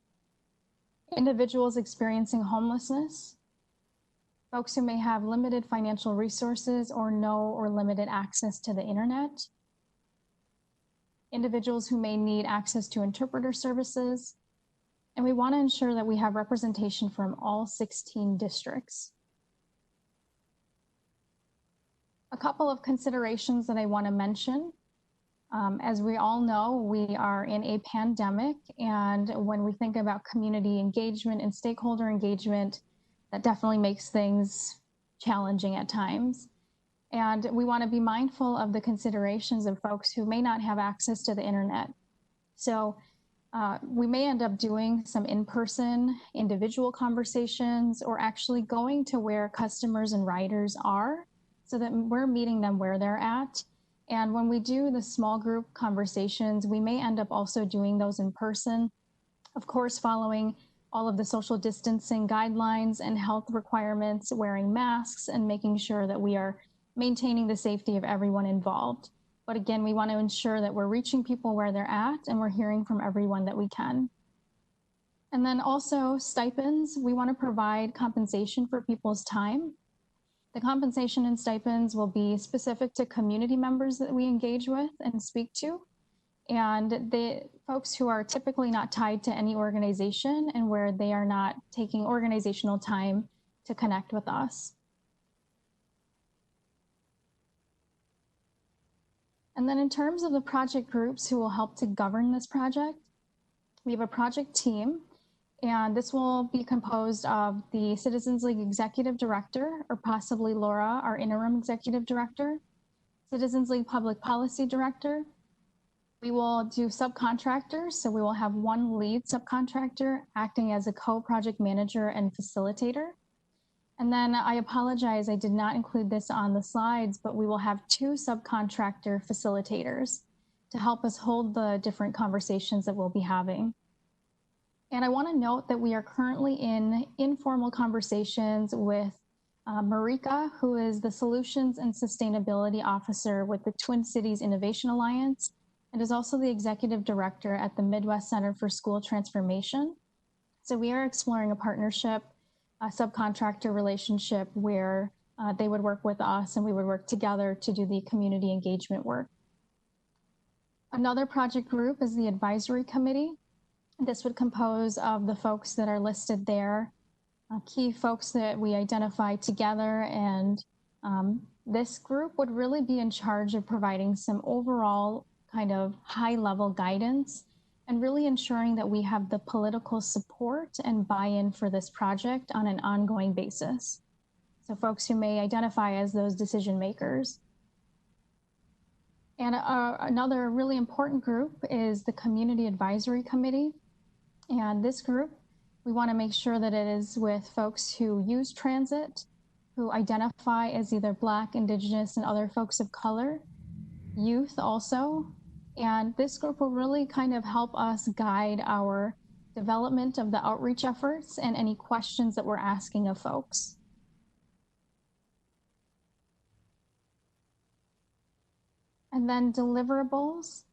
individuals experiencing homelessness, folks who may have limited financial resources or no or limited access to the internet, individuals who may need access to interpreter services, and we want to ensure that we have representation from all 16 districts. A couple of considerations that I want to mention. As we all know, we are in a pandemic, and when we think about community engagement and stakeholder engagement, that definitely makes things challenging at times. And we want to be mindful of the considerations of folks who may not have access to the internet. So we may end up doing some in-person individual conversations or actually going to where customers and riders are so that we're meeting them where they're at. And when we do the small group conversations, we may end up also doing those in person, of course, following all of the social distancing guidelines and health requirements, wearing masks and making sure that we are maintaining the safety of everyone involved. But again, we want to ensure that we're reaching people where they're at and we're hearing from everyone that we can. And then also stipends, we want to provide compensation for people's time. The compensation and stipends will be specific to community members that we engage with and speak to. And the folks who are typically not tied to any organization and where they are not taking organizational time to connect with us. And then in terms of the project groups who will help to govern this project, we have a project team, and this will be composed of the Citizens League Executive Director, or possibly Laura, our Interim Executive Director, Citizens League Public Policy Director. We will do subcontractors, so we will have one lead subcontractor acting as a co-project manager and facilitator. And then I apologize, I did not include this on the slides, but we will have 2 subcontractor facilitators to help us hold the different conversations that we'll be having. And I want to note that we are currently in informal conversations with Marika, who is the Solutions and Sustainability Officer with the Twin Cities Innovation Alliance, and is also the Executive Director at the Midwest Center for School Transformation. So we are exploring a partnership, a subcontractor relationship where they would work with us and we would work together to do the community engagement work. Another project group is the Advisory Committee. This would compose of the folks that are listed there, key folks that we identify together, and this group would really be in charge of providing some overall kind of high-level guidance and really ensuring that we have the political support and buy-in for this project on an ongoing basis. So folks who may identify as those decision makers. And another really important group is the Community Advisory Committee. And this group, we want to make sure that it is with folks who use transit, who identify as either Black, Indigenous, and other folks of color, youth also. And this group will really kind of help us guide our development of the outreach efforts and any questions that we're asking of folks. And then deliverables.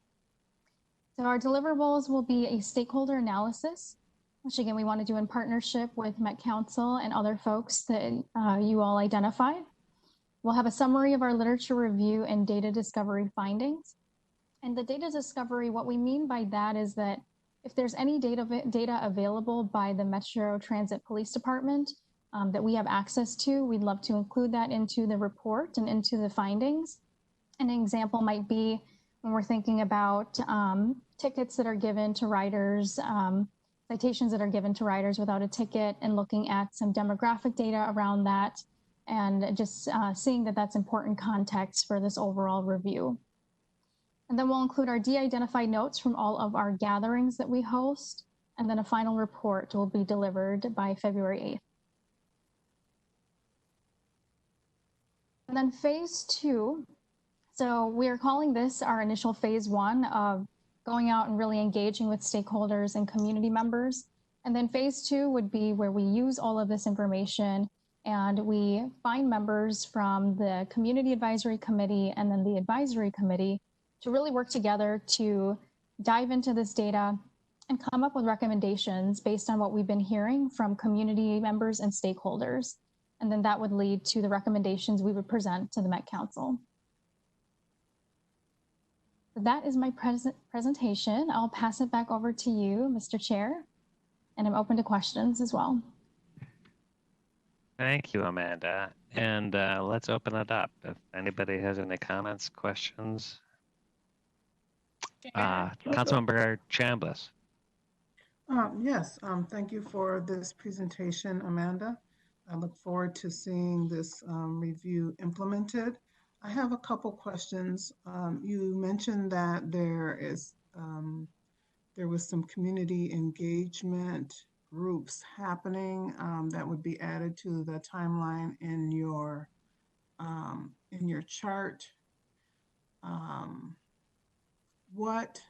So our deliverables will be a stakeholder analysis, which again, we want to do in partnership with Met Council and other folks that you all identify. We'll have a summary of our literature review and data discovery findings. And the data discovery, what we mean by that is that if there's any data available by the Metro Transit Police Department that we have access to, we'd love to include that into the report and into the findings. An example might be when we're thinking about tickets that are given to riders, citations that are given to riders without a ticket, and looking at some demographic data around that, and just seeing that that's important context for this overall review. And then we'll include our de-identified notes from all of our gatherings that we host, and then a final report will be delivered by February 8th. And then phase 2. So we are calling this our initial phase 1 of going out and really engaging with stakeholders and community members. And then phase 2 would be where we use all of this information and we find members from the Community Advisory Committee and then the Advisory Committee to really work together to dive into this data and come up with recommendations based on what we've been hearing from community members and stakeholders. And then that would lead to the recommendations we would present to the Met Council. That is my presentation. I'll pass it back over to you, Mr. Chair, and I'm open to questions as well. Thank you, Amanda. And let's open it up. If anybody has any comments, questions. Councilmember Chambliss. Yes, thank you for this presentation, Amanda. I look forward to seeing this review implemented. I have a couple questions. You mentioned that there was some community engagement groups happening that would be added to the timeline in your chart. What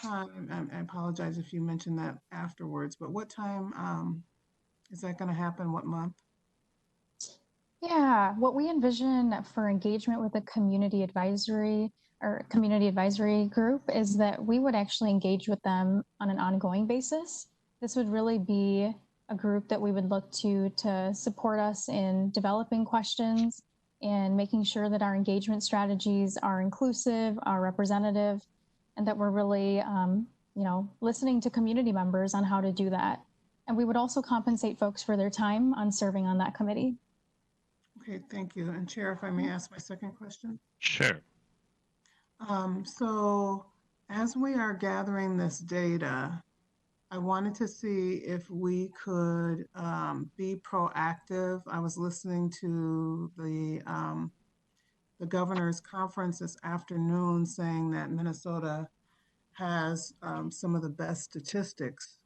time, I apologize if you mentioned that afterwards, but what time is that going to happen? What month? Yeah, what we envision for engagement with a community advisory group is that we would actually engage with them on an ongoing basis. This would really be a group that we would look to support us in developing questions and making sure that our engagement strategies are inclusive, are representative, and that we're really, listening to community members on how to do that. And we would also compensate folks for their time on serving on that committee. Okay, thank you. And Chair, if I may ask my second question? Sure. So as we are gathering this data, I wanted to see if we could be proactive. I was listening to the governor's conference this afternoon saying that Minnesota has some of the best statistics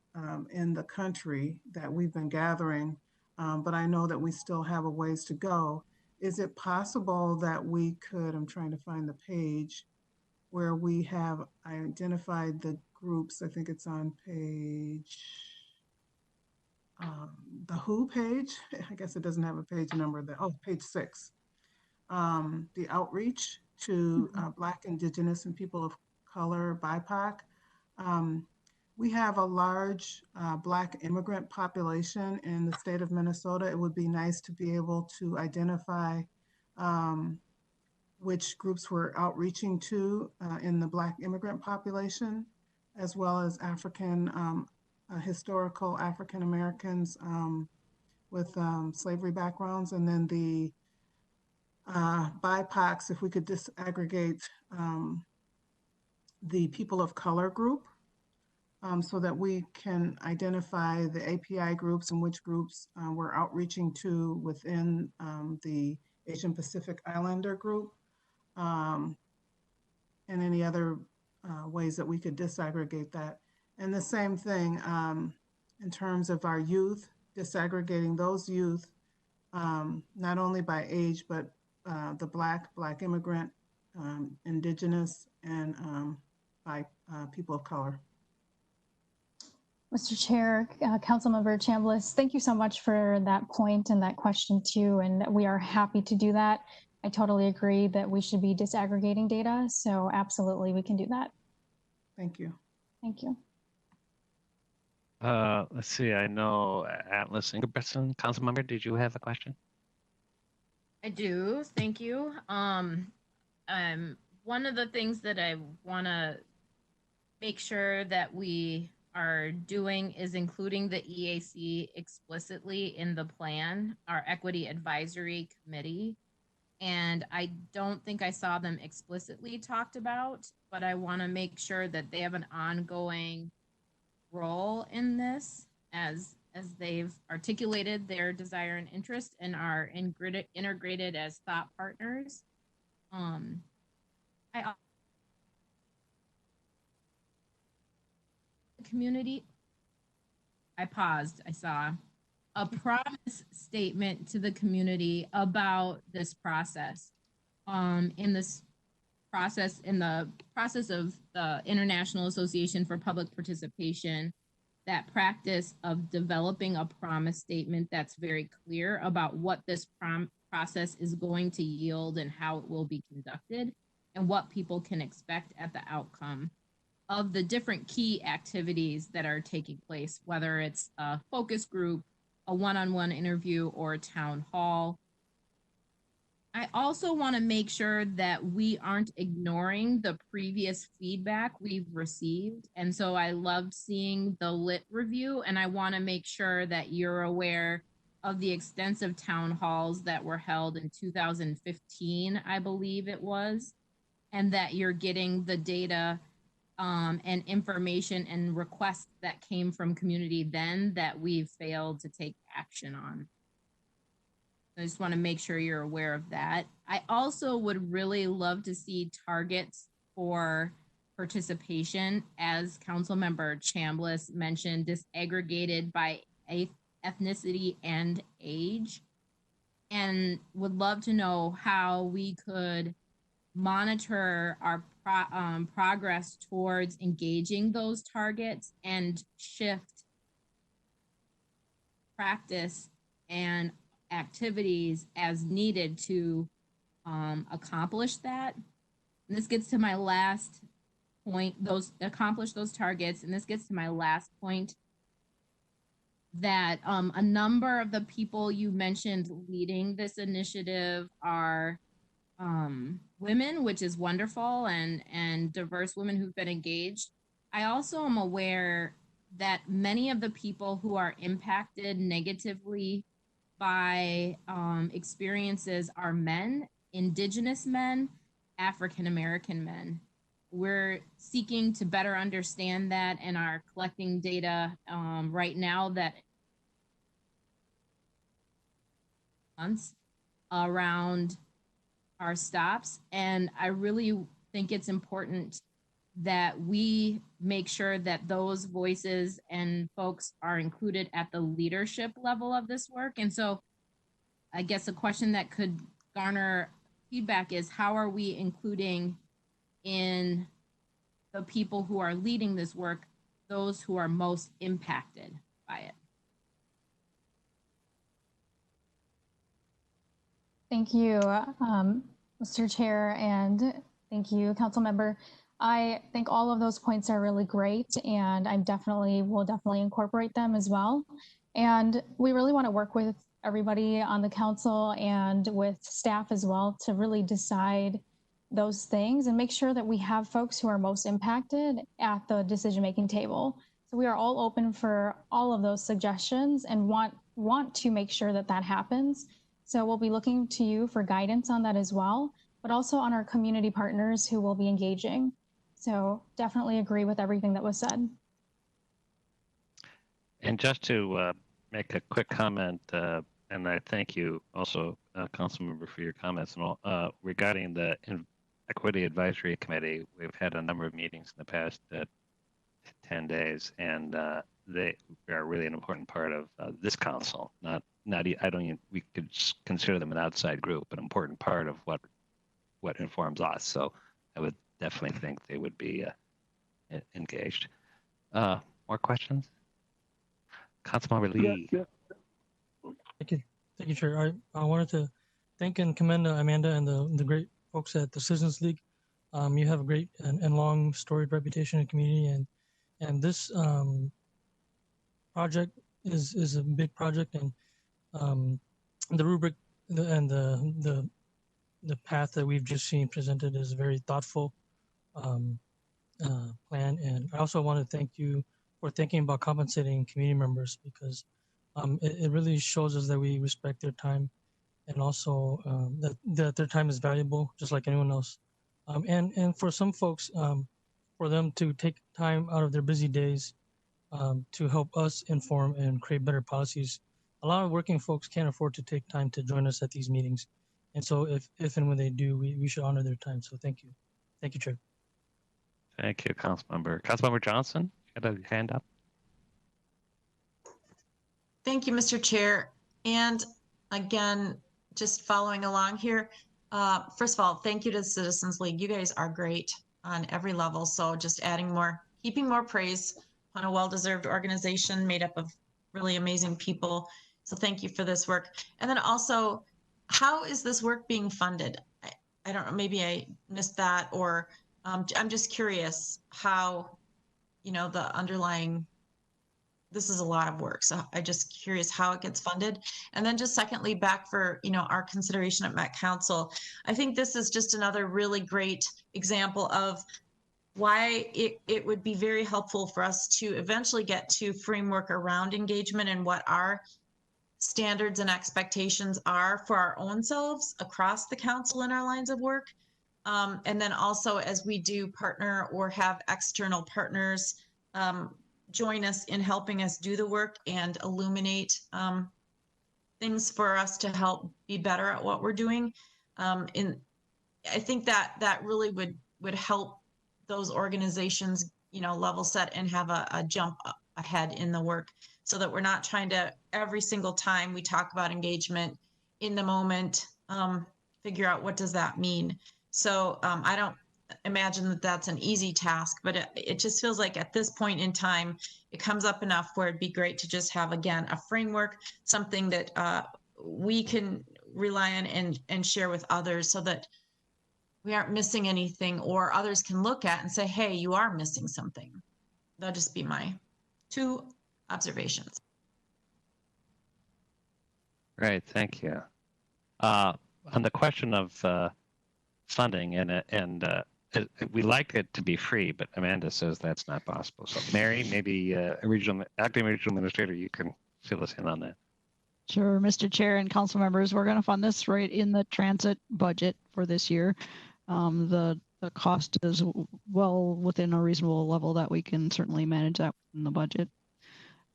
in the country that we've been gathering, but I know that we still have a ways to go. Is it possible that we could, I'm trying to find the page, where we have identified the groups, I think it's on page, the WHO page, I guess it doesn't have a page number there, page 6. The outreach to Black, Indigenous, and people of color, BIPOC. We have a large Black immigrant population in the state of Minnesota. It would be nice to be able to identify which groups we're outreaching to in the Black immigrant population, as well as historical African Americans with slavery backgrounds, and then the BIPOCs, if we could disaggregate the people of color group so that we can identify the API groups and which groups we're outreaching to within the Asian Pacific Islander group, and any other ways that we could disaggregate that. And the same thing in terms of our youth, disaggregating those youth, not only by age, but the Black immigrant, Indigenous, and by people of color. Mr. Chair, Councilmember Chambliss, thank you so much for that point and that question too, and we are happy to do that. I totally agree that we should be disaggregating data, so absolutely we can do that. Thank you. Thank you. Let's see, I know Atlas Ingebrigtsen, Councilmember, did you have a question? I do, thank you. One of the things that I want to make sure that we are doing is including the EAC explicitly in the plan, our Equity Advisory Committee. And I don't think I saw them explicitly talked about, but I want to make sure that they have an ongoing role in this as they've articulated their desire and interest and are integrated as thought partners. Community. I paused. I saw a promise statement to the community about this process. In the process of the International Association for Public Participation, that practice of developing a promise statement that's very clear about what this process is going to yield and how it will be conducted and what people can expect at the outcome of the different key activities that are taking place, whether it's a focus group, a one-on-one interview, or a town hall. I also want to make sure that we aren't ignoring the previous feedback we've received. And so I loved seeing the lit review, and I want to make sure that you're aware of the extensive town halls that were held in 2015, I believe it was, and that you're getting the data and information and requests that came from community then that we've failed to take action on. I just want to make sure you're aware of that. I also would really love to see targets for participation, as Councilmember Chambliss mentioned, disaggregated by ethnicity and age, and would love to know how we could monitor our progress towards engaging those targets and shift practice and activities as needed to accomplish that. And this gets to my last point, accomplish those targets. And this gets to my last point, that a number of the people you mentioned leading this initiative are women, which is wonderful, and diverse women who've been engaged. I also am aware that many of the people who are impacted negatively by experiences are men, Indigenous men, African American men. We're seeking to better understand that and are collecting data right now that months around our stops. And I really think it's important that we make sure that those voices and folks are included at the leadership level of this work. And so I guess a question that could garner feedback is, how are we including in the people who are leading this work those who are most impacted by it? Thank you, Mr. Chair, and thank you, Council Member. I think all of those points are really great, and will definitely incorporate them as well. And we really want to work with everybody on the council and with staff as well to really decide those things and make sure that we have folks who are most impacted at the decision-making table. So we are all open for all of those suggestions and want to make sure that that happens. So we'll be looking to you for guidance on that as well, but also on our community partners who will be engaging. So definitely agree with everything that was said. And just to make a quick comment, and I thank you also, Councilmember, for your comments and all, regarding the Equity Advisory Committee. We've had a number of meetings in the past 10 days, and they are really an important part of this council. We could consider them an outside group, but an important part of what informs us. So I would definitely think they would be engaged. More questions? Councilmember Lee. Yeah. Thank you, Chair. I wanted to thank and commend Amanda and the great folks at the Citizens League. You have a great and long storied reputation in the community, and this project is a big project, and the rubric and the path that we've just seen presented is a very thoughtful plan. And I also want to thank you for thinking about compensating community members, because it really shows us that we respect their time, and also that their time is valuable, just like anyone else. And for some folks, for them to take time out of their busy days to help us inform and create better policies. A lot of working folks can't afford to take time to join us at these meetings. And so if and when they do, we should honor their time. So thank you. Thank you, Chair. Thank you, Councilmember. Councilmember Johnson, you got a hand up? Thank you, Mr. Chair. And again, just following along here, first of all, thank you to the Citizens League. You guys are great on every level. So just heaping more praise on a well-deserved organization made up of really amazing people. So thank you for this work. And then also, how is this work being funded? I don't know, maybe I missed that, or I'm just curious how, the underlying, this is a lot of work. So I'm just curious how it gets funded. And then just secondly, back for, our consideration at Met Council, I think this is just another really great example of why it would be very helpful for us to eventually get to framework around engagement and what our standards and expectations are for our own selves across the council in our lines of work. And then also, as we do partner or have external partners join us in helping us do the work and illuminate things for us to help be better at what we're doing. I think that really would help those organizations, level set and have a jump ahead in the work, so that we're not trying to every single time we talk about engagement in the moment, figure out what does that mean. So I don't imagine that that's an easy task, but it just feels like at this point in time, it comes up enough where it'd be great to just have, again, a framework, something that we can rely on and share with others, so that we aren't missing anything, or others can look at and say, hey, you are missing something. That'll just be my 2 observations. Great, thank you. On the question of funding, we like it to be free, but Amanda says that's not possible. So Mary, maybe acting regional administrator, you can fill us in on that. Sure, Mr. Chair and council members, we're going to fund this right in the transit budget for this year. The cost is well within a reasonable level that we can certainly manage that in the budget.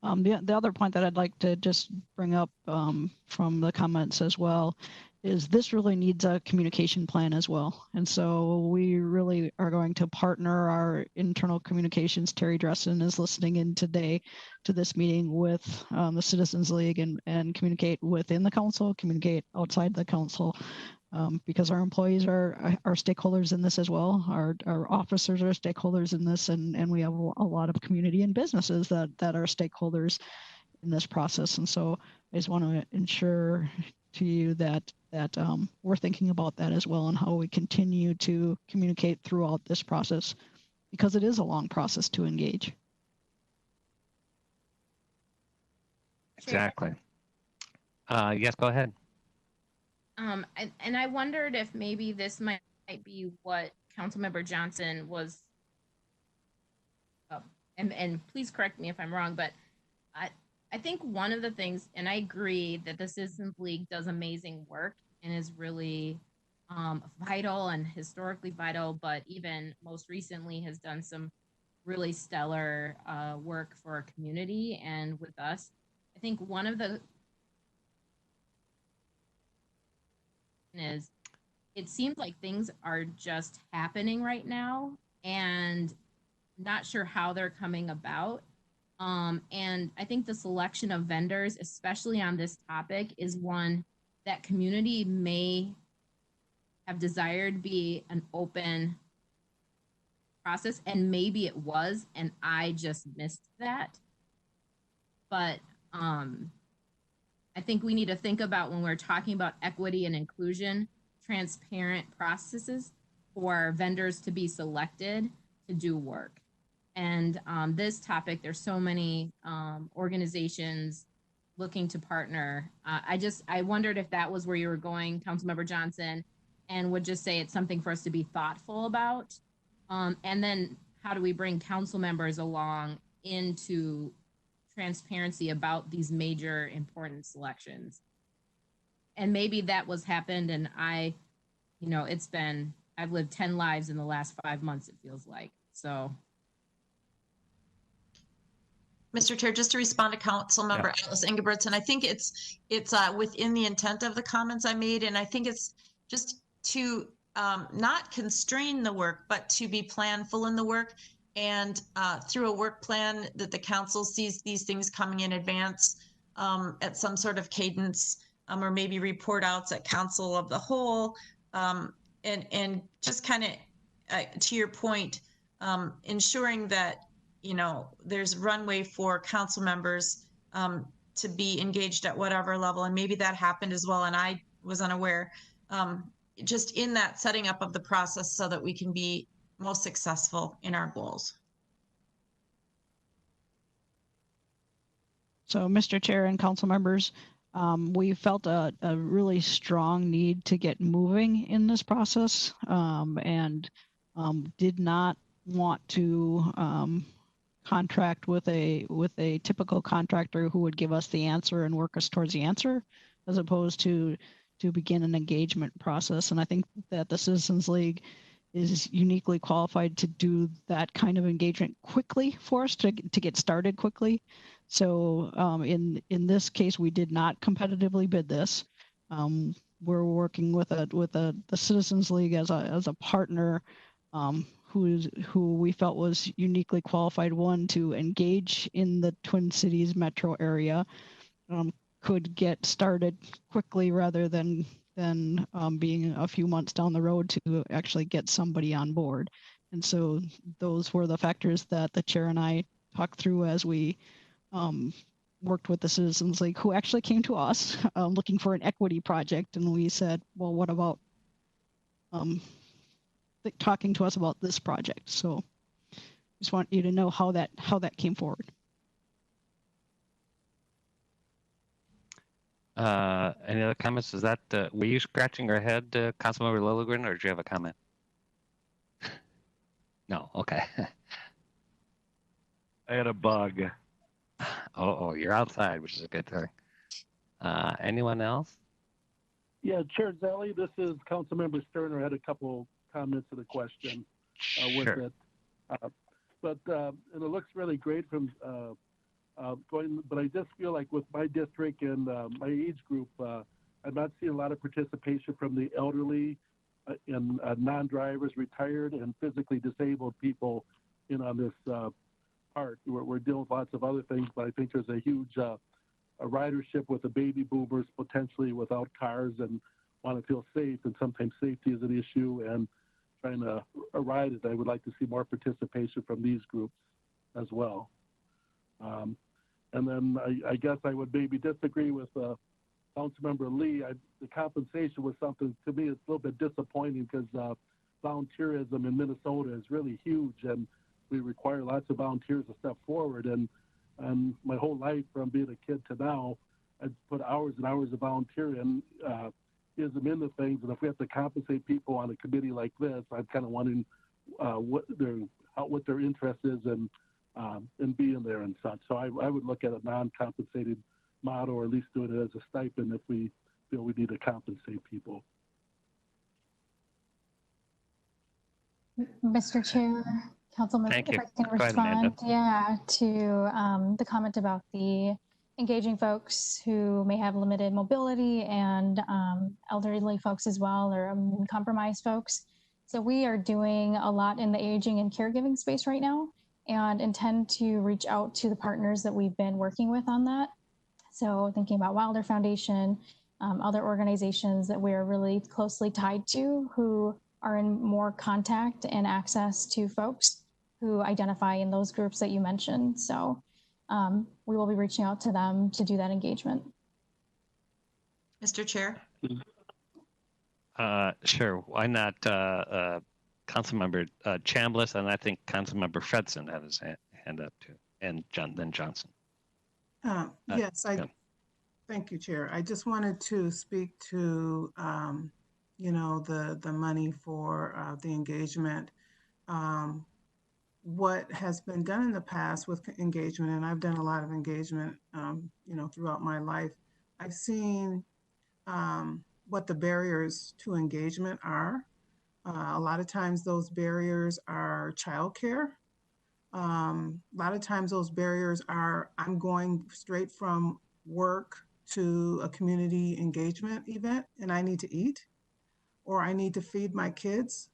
The other point that I'd like to just bring up from the comments as well is this really needs a communication plan as well. And so we really are going to partner our internal communications. Terry Dressen is listening in today to this meeting with the Citizens League and communicate within the council, communicate outside the council. Because our employees are stakeholders in this as well. Our officers are stakeholders in this, and we have a lot of community and businesses that are stakeholders in this process. And so I just want to ensure to you that we're thinking about that as well, and how we continue to communicate throughout this process, because it is a long process to engage. Exactly. Yes, go ahead. And I wondered if maybe this might be what Councilmember Johnson was, and please correct me if I'm wrong, but I think one of the things, and I agree that the Citizens League does amazing work and is really vital and historically vital, but even most recently has done some really stellar work for our community and with us. I think one of the is it seems like things are just happening right now and not sure how they're coming about. And I think the selection of vendors, especially on this topic, is one that community may have desired be an open process, and maybe it was, and I just missed that. But I think we need to think about, when we're talking about equity and inclusion, transparent processes for vendors to be selected to do work. And this topic, there's so many organizations looking to partner. I wondered if that was where you were going, Councilmember Johnson, and would just say it's something for us to be thoughtful about. And then how do we bring council members along into transparency about these major important selections? And maybe that was happened, and I've lived 10 lives in the last 5 months, it feels like. So. Mr. Chair, just to respond to Councilmember Alice Ingebrigtsen, I think it's within the intent of the comments I made, and I think it's just to not constrain the work, but to be planful in the work, and through a work plan that the council sees these things coming in advance at some sort of cadence, or maybe report outs at council of the whole, and just kind of to your point, ensuring that there's runway for council members to be engaged at whatever level, and maybe that happened as well, and I was unaware. Just in that setting up of the process so that we can be most successful in our goals. So, Mr. Chair and council members, we felt a really strong need to get moving in this process, and did not want to contract with a typical contractor who would give us the answer and work us towards the answer, as opposed to begin an engagement process. And I think that the Citizens League is uniquely qualified to do that kind of engagement quickly for us, to get started quickly. So in this case, we did not competitively bid this. We're working with the Citizens League as a partner, who we felt was uniquely qualified, one, to engage in the Twin Cities metro area, could get started quickly rather than being a few months down the road to actually get somebody on board. And so those were the factors that the chair and I talked through as we worked with the Citizens League, who actually came to us looking for an equity project. And we said, well, what about talking to us about this project? So just want you to know how that came forward. Any other comments? Is that were you scratching your head, Councilmember Lilligren, or did you have a comment? No. Okay. I had a bug. Oh, you're outside, which is a good thing. Anyone else? Yeah, Chair Zelli, this is Councilmember Sterner. Had a couple comments to the question with Sure. it. And it looks really great from going, but I just feel like with my district and my age group, I'm not seeing a lot of participation from the elderly and non-drivers, retired and physically disabled people in on this part. We're dealing with lots of other things, but I think there's a huge a ridership with the baby boomers potentially without cars and want to feel safe, and sometimes safety is an issue, and trying to ride it. I would like to see more participation from these groups as well. And then I guess I would maybe disagree with Councilmember Lee. The compensation was something, to me, it's a little bit disappointing because volunteerism in Minnesota is really huge, and we require lots of volunteers to step forward. And my whole life, from being a kid to now, I've put hours and hours of volunteering ism into things. And if we have to compensate people on a committee like this, I'm kind of wondering what their interest is in being there and such. So I would look at a non-compensated model, or at least do it as a stipend if we feel we need to compensate people. Mr. Chair, Councilman, Thank if you. I can Go ahead, Amanda. respond, to the comment about the engaging folks who may have limited mobility and elderly folks as well, or compromised folks. So we are doing a lot in the aging and caregiving space right now, and intend to reach out to the partners that we've been working with on that. So thinking about Wilder Foundation, other organizations that we are really closely tied to, who are in more contact and access to folks who identify in those groups that you mentioned. So we will be reaching out to them to do that engagement. Mr. Chair. Sure. Why not Councilmember Chambliss, and I think Councilmember Fredson had his hand up too, and then Johnson. Yes, thank you, Chair. I just wanted to speak to, the money for the engagement. What has been done in the past with engagement, and I've done a lot of engagement, throughout my life, I've seen what the barriers to engagement are. A lot of times those barriers are childcare. A lot of times those barriers are, I'm going straight from work to a community engagement event and I need to eat, or I need to feed my kids,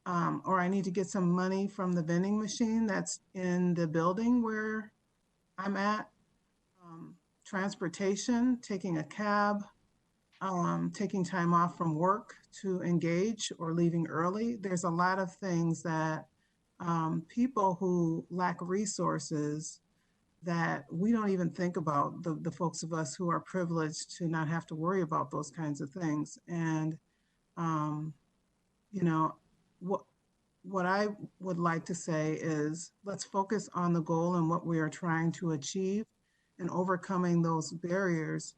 or I need to get some money from the vending machine that's in the building where I'm at. Transportation, taking a cab, taking time off from work to engage, or leaving early. There's a lot of things that people who lack resources that we don't even think about, the folks of us who are privileged to not have to worry about those kinds of things. And, what I would like to say is, let's focus on the goal and what we are trying to achieve, and overcoming those barriers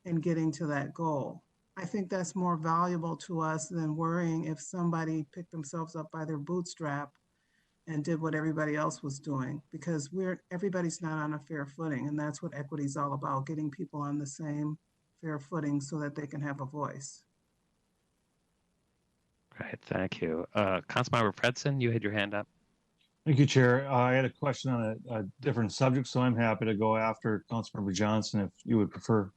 and getting to that goal. I think that's more valuable to us than worrying if somebody picked themselves up by their bootstrap and did what everybody else was doing, because everybody's not on a fair footing. And that's what equity is all about, getting people on the same fair footing so that they can have a voice. Right, thank you. Councilmember Fredson, you had your hand up. Thank you, Chair. I had a question on a different subject, so I'm happy to go after Councilmember Johnson if you would prefer.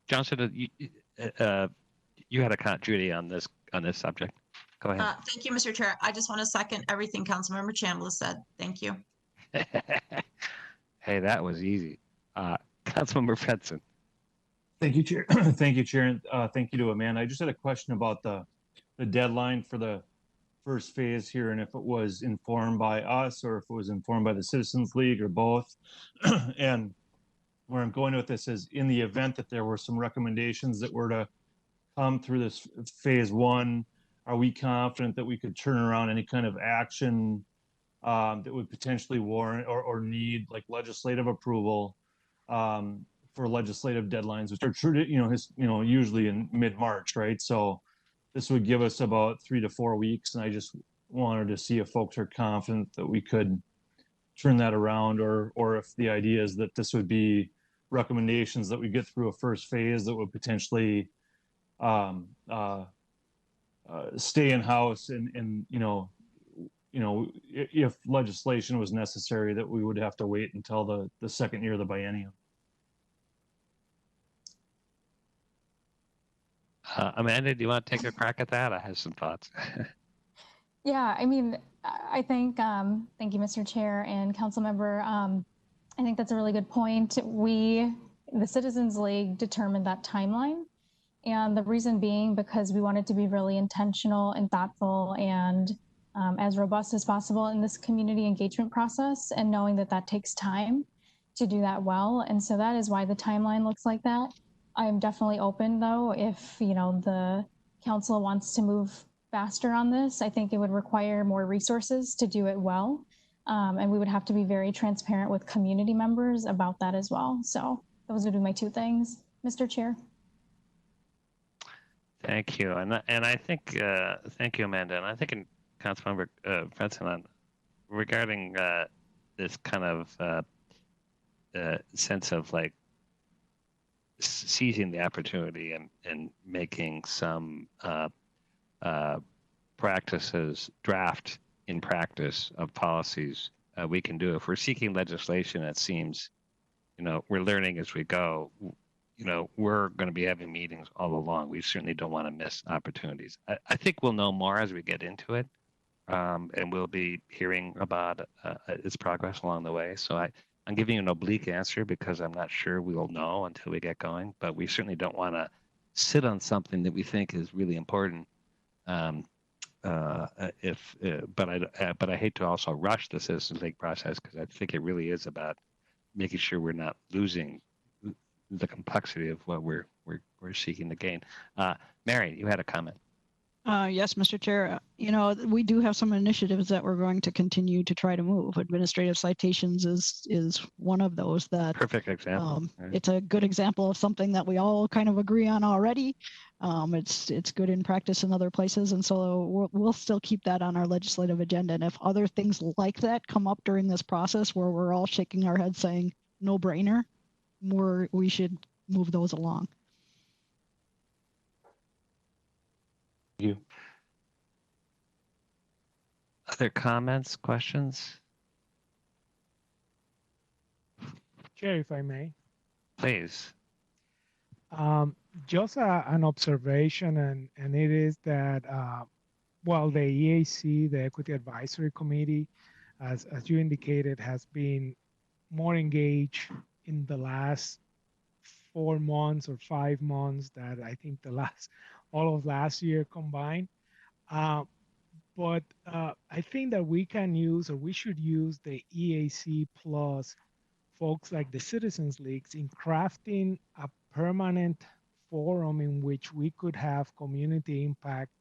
Johnson, you had a continuity on this subject. Go ahead. Thank you, Mr. Chair. I just want to second everything Councilmember Chambliss said. Thank you. Hey, that was easy. Councilmember Fredson. Thank you, Chair. Thank you, Chair. And thank you to Amanda. I just had a question about the deadline for the first phase here, and if it was informed by us or if it was informed by the Citizens League or both. And where I'm going with this is, in the event that there were some recommendations that were to come through this phase one, are we confident that we could turn around any kind of action that would potentially warrant or need like legislative approval for legislative deadlines, which are usually in mid-March, right? So this would give us about 3 to 4 weeks, and I just wanted to see if folks are confident that we could turn that around, or if the idea is that this would be recommendations that we get through a first phase that would potentially stay in house, and if legislation was necessary, that we would have to wait until the second year of the biennium. Amanda, do you want to take a crack at that? I have some thoughts. Yeah, I mean, I think, thank you, Mr. Chair and Council Member. I think that's a really good point. The Citizens League, determined that timeline. And the reason being because we wanted to be really intentional and thoughtful and as robust as possible in this community engagement process, and knowing that that takes time to do that well. And so that is why the timeline looks like that. I am definitely open, though, if the council wants to move faster on this. I think it would require more resources to do it well. And we would have to be very transparent with community members about that as well. So those would be my two things, Mr. Chair. Thank you. And I think, thank you, Amanda. And I think in Councilmember Fredson, regarding this kind of sense of like seizing the opportunity and making some practices draft in practice of policies we can do. If we're seeking legislation, it seems, we're learning as we go. We're going to be having meetings all along. We certainly don't want to miss opportunities. I think we'll know more as we get into it, and we'll be hearing about its progress along the way. So I'm giving you an oblique answer because I'm not sure we'll know until we get going, but we certainly don't want to sit on something that we think is really important. But I hate to also rush the Citizens League process, because I think it really is about making sure we're not losing the complexity of what we're seeking to gain. Mary, you had a comment. Yes, Mr. Chair. We do have some initiatives that we're going to continue to try to move. Administrative citations is one of those that. Perfect example. It's a good example of something that we all kind of agree on already. It's good in practice in other places, and so we'll still keep that on our legislative agenda. And if other things like that come up during this process where we're all shaking our heads saying no brainer, we should move those along. You. Other comments, questions? Chair, if I may. Please. Just an observation, and it is that while the EAC, the Equity Advisory Committee, as you indicated, has been more engaged in the last 4 months or 5 months that I think all of last year combined. But I think that we can use, or we should use, the EAC plus folks like the Citizens Leagues in crafting a permanent forum in which we could have community impact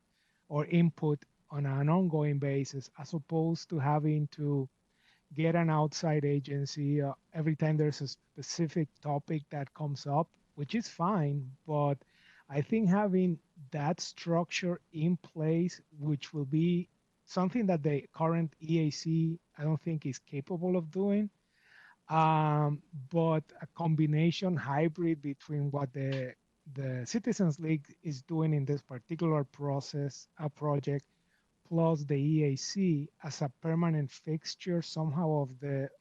or input on an ongoing basis, as opposed to having to get an outside agency every time there's a specific topic that comes up, which is fine, but I think having that structure in place, which will be something that the current EAC, I don't think, is capable of doing, but a combination hybrid between what the Citizens League is doing in this particular project, plus the EAC as a permanent fixture somehow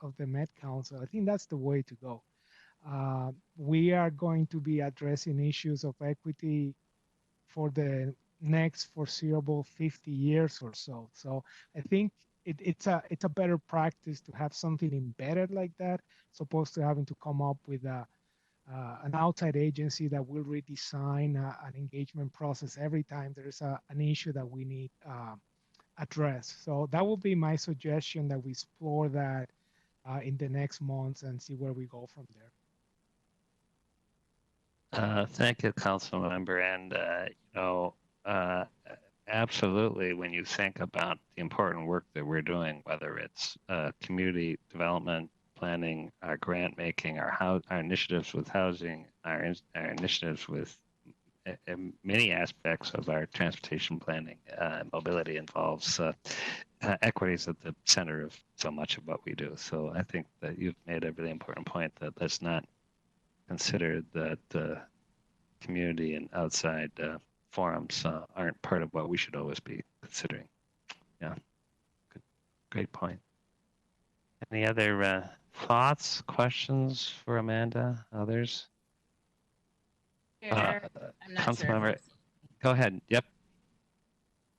of the Met Council. I think that's the way to go. We are going to be addressing issues of equity for the next foreseeable 50 years or so. So I think it's a better practice to have something embedded like that, as opposed to having to come up with an outside agency that will redesign an engagement process every time there's an issue that we need addressed. So that would be my suggestion, that we explore that in the next months and see where we go from there. Thank you, Council Member. And, absolutely, when you think about the important work that we're doing, whether it's community development, planning, our grant making, our initiatives with housing, our initiatives with many aspects of our transportation planning, mobility involves equities at the center of so much of what we do. So I think that you've made a really important point that let's not consider that community and outside forums aren't part of what we should always be considering. Yeah, good, great point. Any other thoughts, questions for Amanda? Others? Chair, I'm not sure. Councilmember, go ahead. Yep.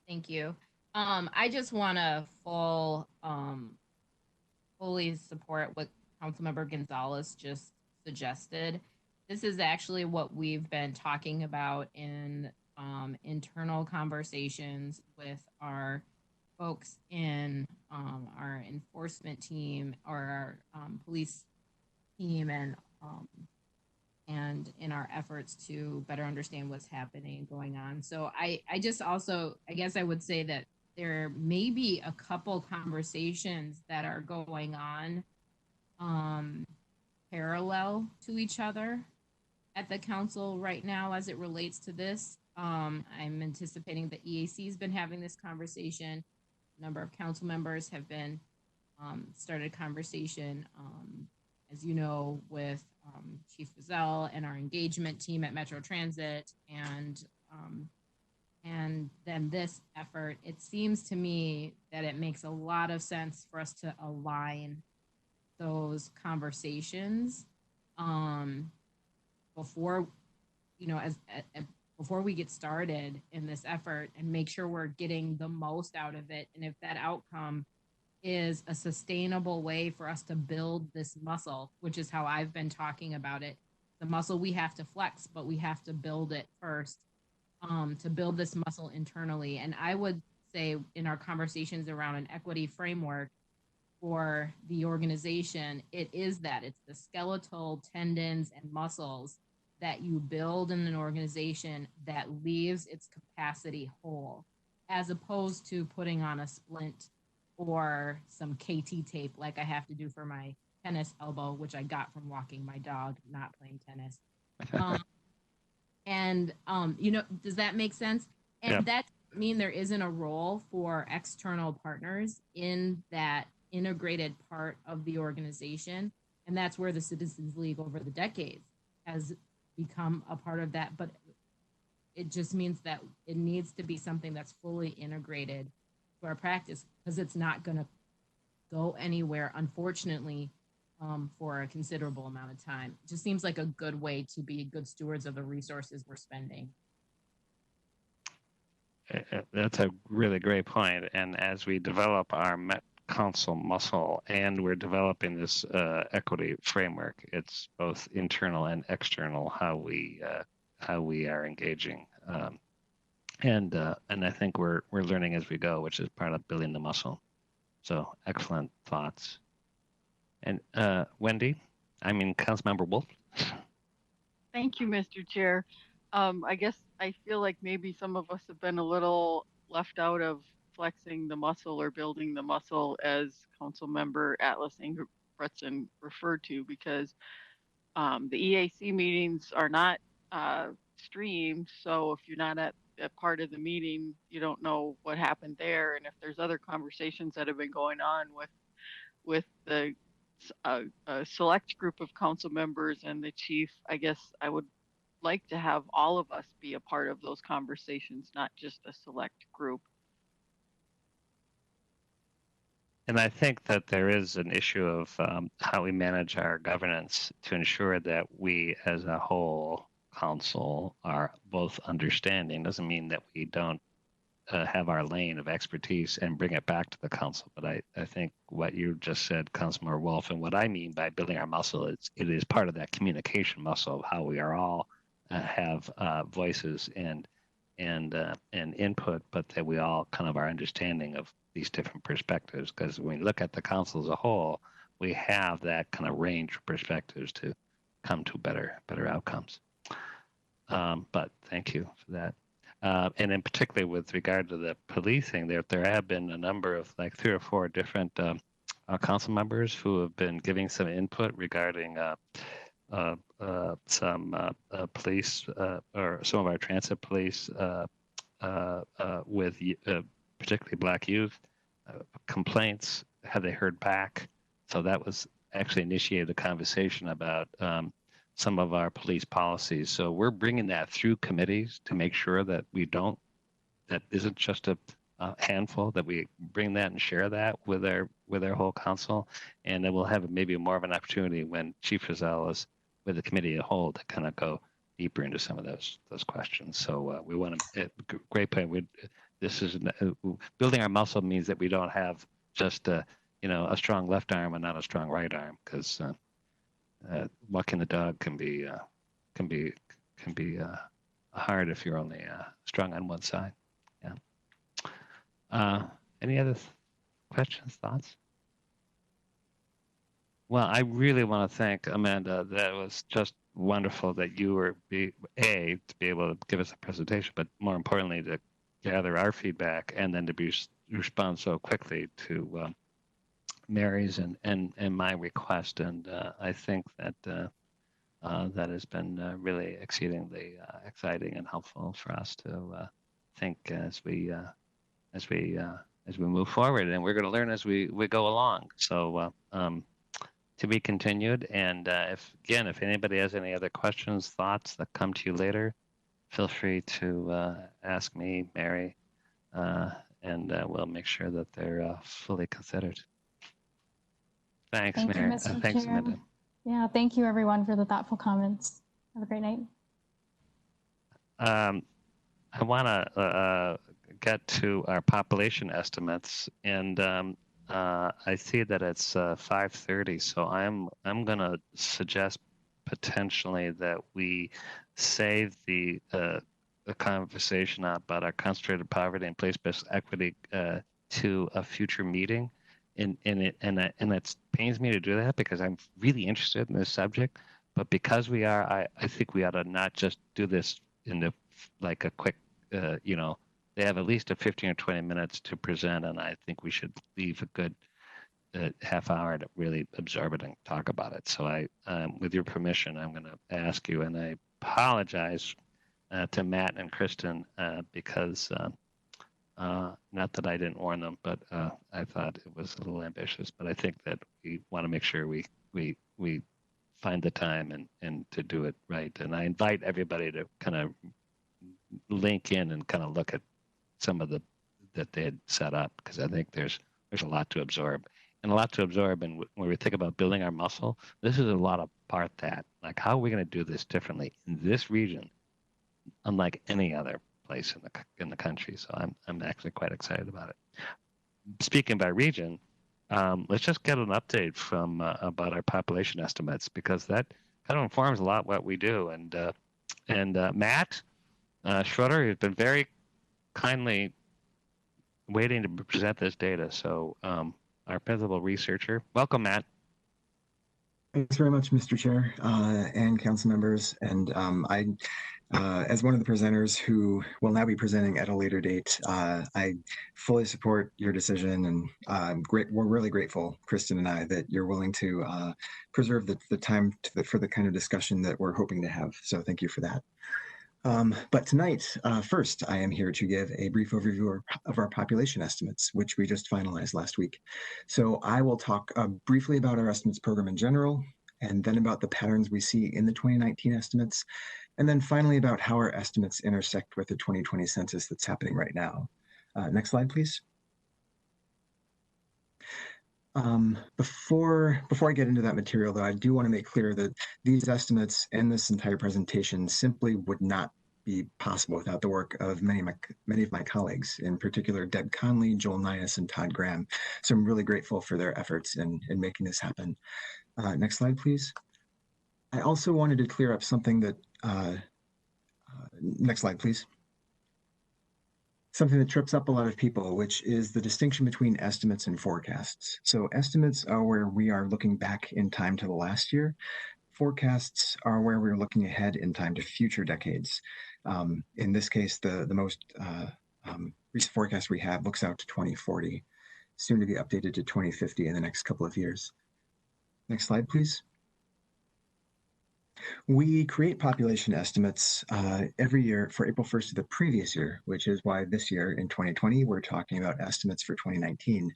Thank you. I just want to fully support what Councilmember Gonzalez just suggested. This is actually what we've been talking about in internal conversations with our folks in our enforcement team or our police team, and in our efforts to better understand what's happening going on. So I just also, I guess I would say that there may be a couple conversations that are going on parallel to each other at the council right now as it relates to this. I'm anticipating that EAC has been having this conversation. A number of council members have been started a conversation, as you know, with Chief Gazelle and our engagement team at Metro Transit, and then this effort. It seems to me that it makes a lot of sense for us to align those conversations before, before we get started in this effort, and make sure we're getting the most out of it. And if that outcome is a sustainable way for us to build this muscle, which is how I've been talking about it, the muscle we have to flex, but we have to build it first to build this muscle internally. And I would say in our conversations around an equity framework for the organization, it's the skeletal tendons and muscles that you build in an organization that leaves its capacity whole, as opposed to putting on a splint or some KT tape like I have to do for my tennis elbow, which I got from walking my dog, not playing tennis. Does that make sense? And Yeah. that mean there isn't a role for external partners in that integrated part of the organization. And that's where the Citizens League over the decades has become a part of that. But it just means that it needs to be something that's fully integrated to our practice, because it's not going to go anywhere, unfortunately, for a considerable amount of time. It just seems like a good way to be good stewards of the resources we're spending. That's a really great point. And as we develop our Met Council muscle and we're developing this equity framework, it's both internal and external how we are engaging. And I think we're learning as we go, which is part of building the muscle. So excellent thoughts. And Councilmember Wolf. Thank you, Mr. Chair. I guess I feel like maybe some of us have been a little left out of flexing the muscle or building the muscle, as Councilmember Atlas Ingebrigtsen referred to, because the EAC meetings are not streamed. So if you're not at a part of the meeting, you don't know what happened there. And if there's other conversations that have been going on with the select group of council members and the chief, I guess I would like to have all of us be a part of those conversations, not just a select group. And I think that there is an issue of how we manage our governance to ensure that we as a whole council are both understanding. Doesn't mean that we don't have our lane of expertise and bring it back to the council. But I think what you just said, Councilmember Wolf, and what I mean by building our muscle, it is part of that communication muscle of how we are all have voices and input, but that we all kind of are understanding of these different perspectives. Because when we look at the council as a whole, we have that kind of range of perspectives to come to better outcomes. But thank you for that. And in particular, with regard to the policing, there have been a number of like 3 or 4 different council members who have been giving some input regarding some police or some of our transit police with particularly Black youth complaints. Have they heard back? So that was actually initiated a conversation about some of our police policies. So we're bringing that through committees to make sure that that isn't just a handful, that we bring that and share that with our whole council. And then we'll have maybe more of an opportunity when Chief Rizal is with the committee as a whole to kind of go deeper into some of those questions. So we want to, great point. This is building our muscle means that we don't have just a strong left arm and not a strong right arm, because walking the dog can be hard if you're only strong on one side. Yeah. Any other questions, thoughts? Well, I really want to thank Amanda. That was just wonderful that you were to be able to give us a presentation, but more importantly to gather our feedback and then to respond so quickly to Mary's and my request. And I think that that has been really exceedingly exciting and helpful for us to think as we move forward. And we're going to learn as we go along. So to be continued. And if anybody has any other questions, thoughts that come to you later, feel free to ask me, Mary, and we'll make sure that they're fully considered. Thanks, Thank Mary. you, Mr. Thanks, Chair. Amanda. Yeah, thank you everyone for the thoughtful comments. Have a great night. I want to get to our population estimates, and I see that it's 5:30, so I'm going to suggest potentially that we save the conversation about our concentrated poverty and place-based equity to a future meeting. And it pains me to do that because I'm really interested in this subject, but because we are, I think we ought to not just do this in a quick, they have at least a 15 or 20 minutes to present, and I think we should leave a good half hour to really absorb it and talk about it. So with your permission, I'm going to ask you, and I apologize to Matt and Kristen because not that I didn't warn them, but I thought it was a little ambitious. But I think that we want to make sure we find the time and to do it right. And I invite everybody to kind of link in and kind of look at some of that they had set up, because I think there's a lot to absorb. And a lot to absorb, and when we think about building our muscle, this is a lot of part that, like, how are we going to do this differently in this region, unlike any other place in the country? So I'm actually quite excited about it. Speaking by region, let's just get an update from about our population estimates, because that kind of informs a lot what we do. And Matt Schroeder has been very kindly waiting to present this data. So our principal researcher, welcome, Matt. Thanks very much, Mr. Chair and council members. And as one of the presenters who will now be presenting at a later date, I fully support your decision, and we're really grateful, Kristen and I, that you're willing to preserve the time for the kind of discussion that we're hoping to have. So thank you for that. But tonight, first, I am here to give a brief overview of our population estimates, which we just finalized last week. So I will talk briefly about our estimates program in general, and then about the patterns we see in the 2019 estimates, and then finally about how our estimates intersect with the 2020 census that's happening right now. Next slide, please. Before I get into that material, though, I do want to make clear that these estimates and this entire presentation simply would not be possible without the work of many of my colleagues, in particular Deb Conley, Joel Nias, and Todd Graham. So I'm really grateful for their efforts in making this happen. Next slide, please. I also wanted to clear up something that, next slide, please. Something that trips up a lot of people, which is the distinction between estimates and forecasts. So estimates are where we are looking back in time to the last year. Forecasts are where we're looking ahead in time to future decades. In this case, the most recent forecast we have looks out to 2040, soon to be updated to 2050 in the next couple of years. Next slide, please. We create population estimates every year for April 1st of the previous year, which is why this year in 2020, we're talking about estimates for 2019.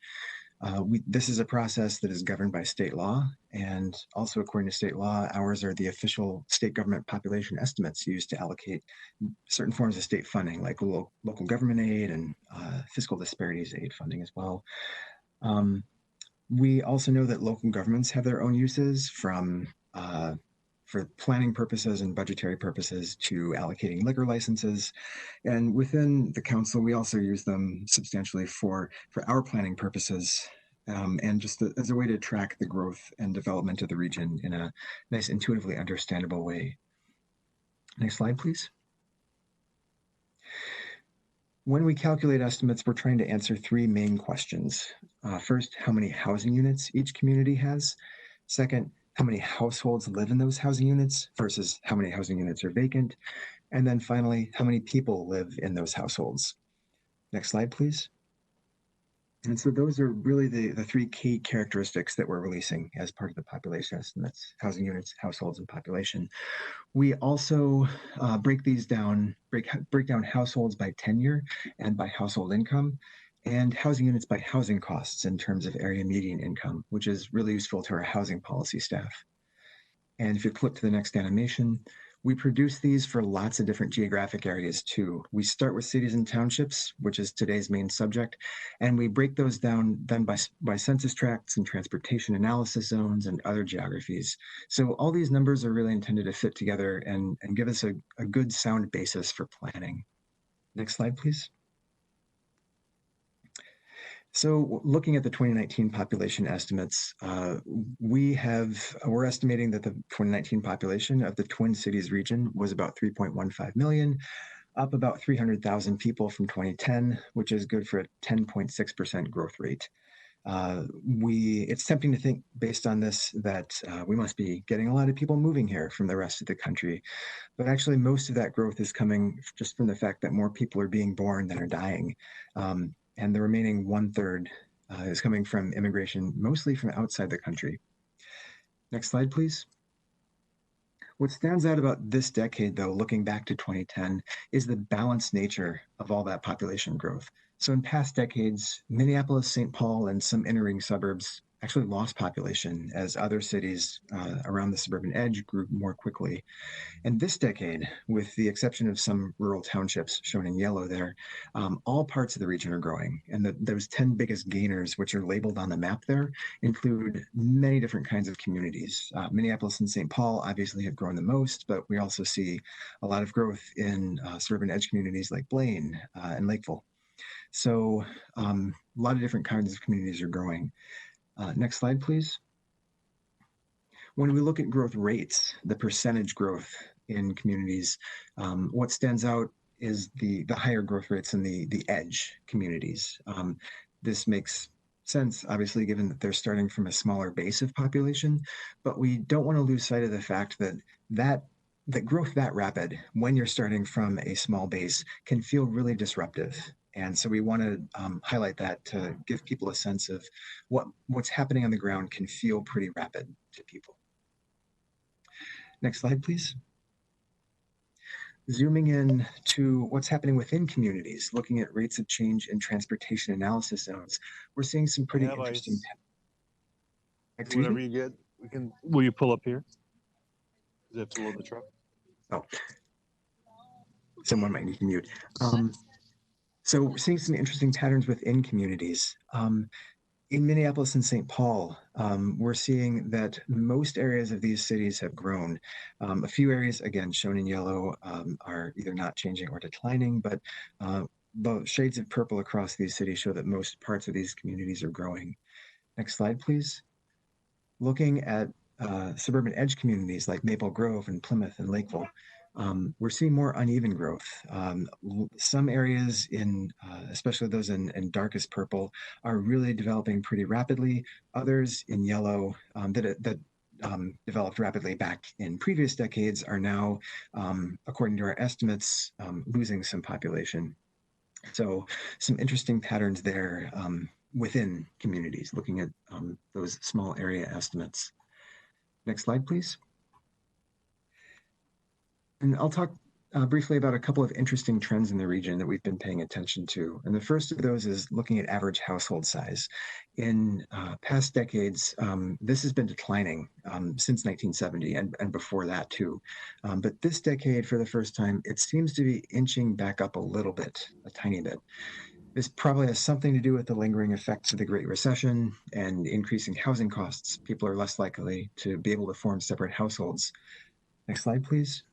This is a process that is governed by state law, and also according to state law, ours are the official state government population estimates used to allocate certain forms of state funding, like local government aid and fiscal disparities aid funding as well. We also know that local governments have their own uses, from for planning purposes and budgetary purposes to allocating liquor licenses. And within the council, we also use them substantially for our planning purposes, and just as a way to track the growth and development of the region in a nice, intuitively understandable way. Next slide, please. When we calculate estimates, we're trying to answer three main questions. First, how many housing units each community has. Second, how many households live in those housing units versus how many housing units are vacant. And then finally, how many people live in those households. Next slide, please. And so those are really the three key characteristics that we're releasing as part of the population estimates: housing units, households, and population. We also break down households by tenure and by household income, and housing units by housing costs in terms of area median income, which is really useful to our housing policy staff. And if you flip to the next animation, we produce these for lots of different geographic areas too. We start with cities and townships, which is today's main subject, and we break those down then by census tracts and transportation analysis zones and other geographies. So all these numbers are really intended to fit together and give us a good sound basis for planning. Next slide, please. So looking at the 2019 population estimates, we're estimating that the 2019 population of the Twin Cities region was about 3.15 million, up about 300,000 people from 2010, which is good for a 10.6% growth rate. It's tempting to think, based on this, that we must be getting a lot of people moving here from the rest of the country. But actually, most of that growth is coming just from the fact that more people are being born than are dying. And the remaining 1/3 is coming from immigration, mostly from outside the country. Next slide, please. What stands out about this decade, though, looking back to 2010, is the balanced nature of all that population growth. So in past decades, Minneapolis, St. Paul, and some inner-ring suburbs actually lost population as other cities around the suburban edge grew more quickly. And this decade, with the exception of some rural townships shown in yellow there, all parts of the region are growing. And those 10 biggest gainers, which are labeled on the map there, include many different kinds of communities. Minneapolis and St. Paul obviously have grown the most, but we also see a lot of growth in suburban edge communities like Blaine and Lakeville. So a lot of different kinds of communities are growing. Next slide, please. When we look at growth rates, the percentage growth in communities, what stands out is the higher growth rates in the edge communities. This makes sense, obviously, given that they're starting from a smaller base of population, but we don't want to lose sight of the fact that growth that rapid, when you're starting from a small base, can feel really disruptive. And so we want to highlight that to give people a sense of what's happening on the ground can feel pretty rapid to people. Next slide, please. Zooming in to what's happening within communities, looking at rates of change in transportation analysis zones, we're seeing some pretty interesting. Whenever you get, will you pull up here? Does it have to load the truck? Oh, someone might need to mute. So we're seeing some interesting patterns within communities. In Minneapolis and St. Paul, we're seeing that most areas of these cities have grown. A few areas, again, shown in yellow, are either not changing or declining, but the shades of purple across these cities show that most parts of these communities are growing. Next slide, please. Looking at suburban edge communities like Maple Grove and Plymouth and Lakeville, we're seeing more uneven growth. Some areas especially those in darkest purple, are really developing pretty rapidly. Others in yellow that developed rapidly back in previous decades are now, according to our estimates, losing some population. So some interesting patterns there within communities, looking at those small area estimates. Next slide, please. And I'll talk briefly about a couple of interesting trends in the region that we've been paying attention to. And the first of those is looking at average household size. In past decades, this has been declining since 1970 and before that too. But this decade, for the first time, it seems to be inching back up a little bit, a tiny bit. This probably has something to do with the lingering effects of the Great Recession and increasing housing costs. People are less likely to be able to form separate households. Next slide, please.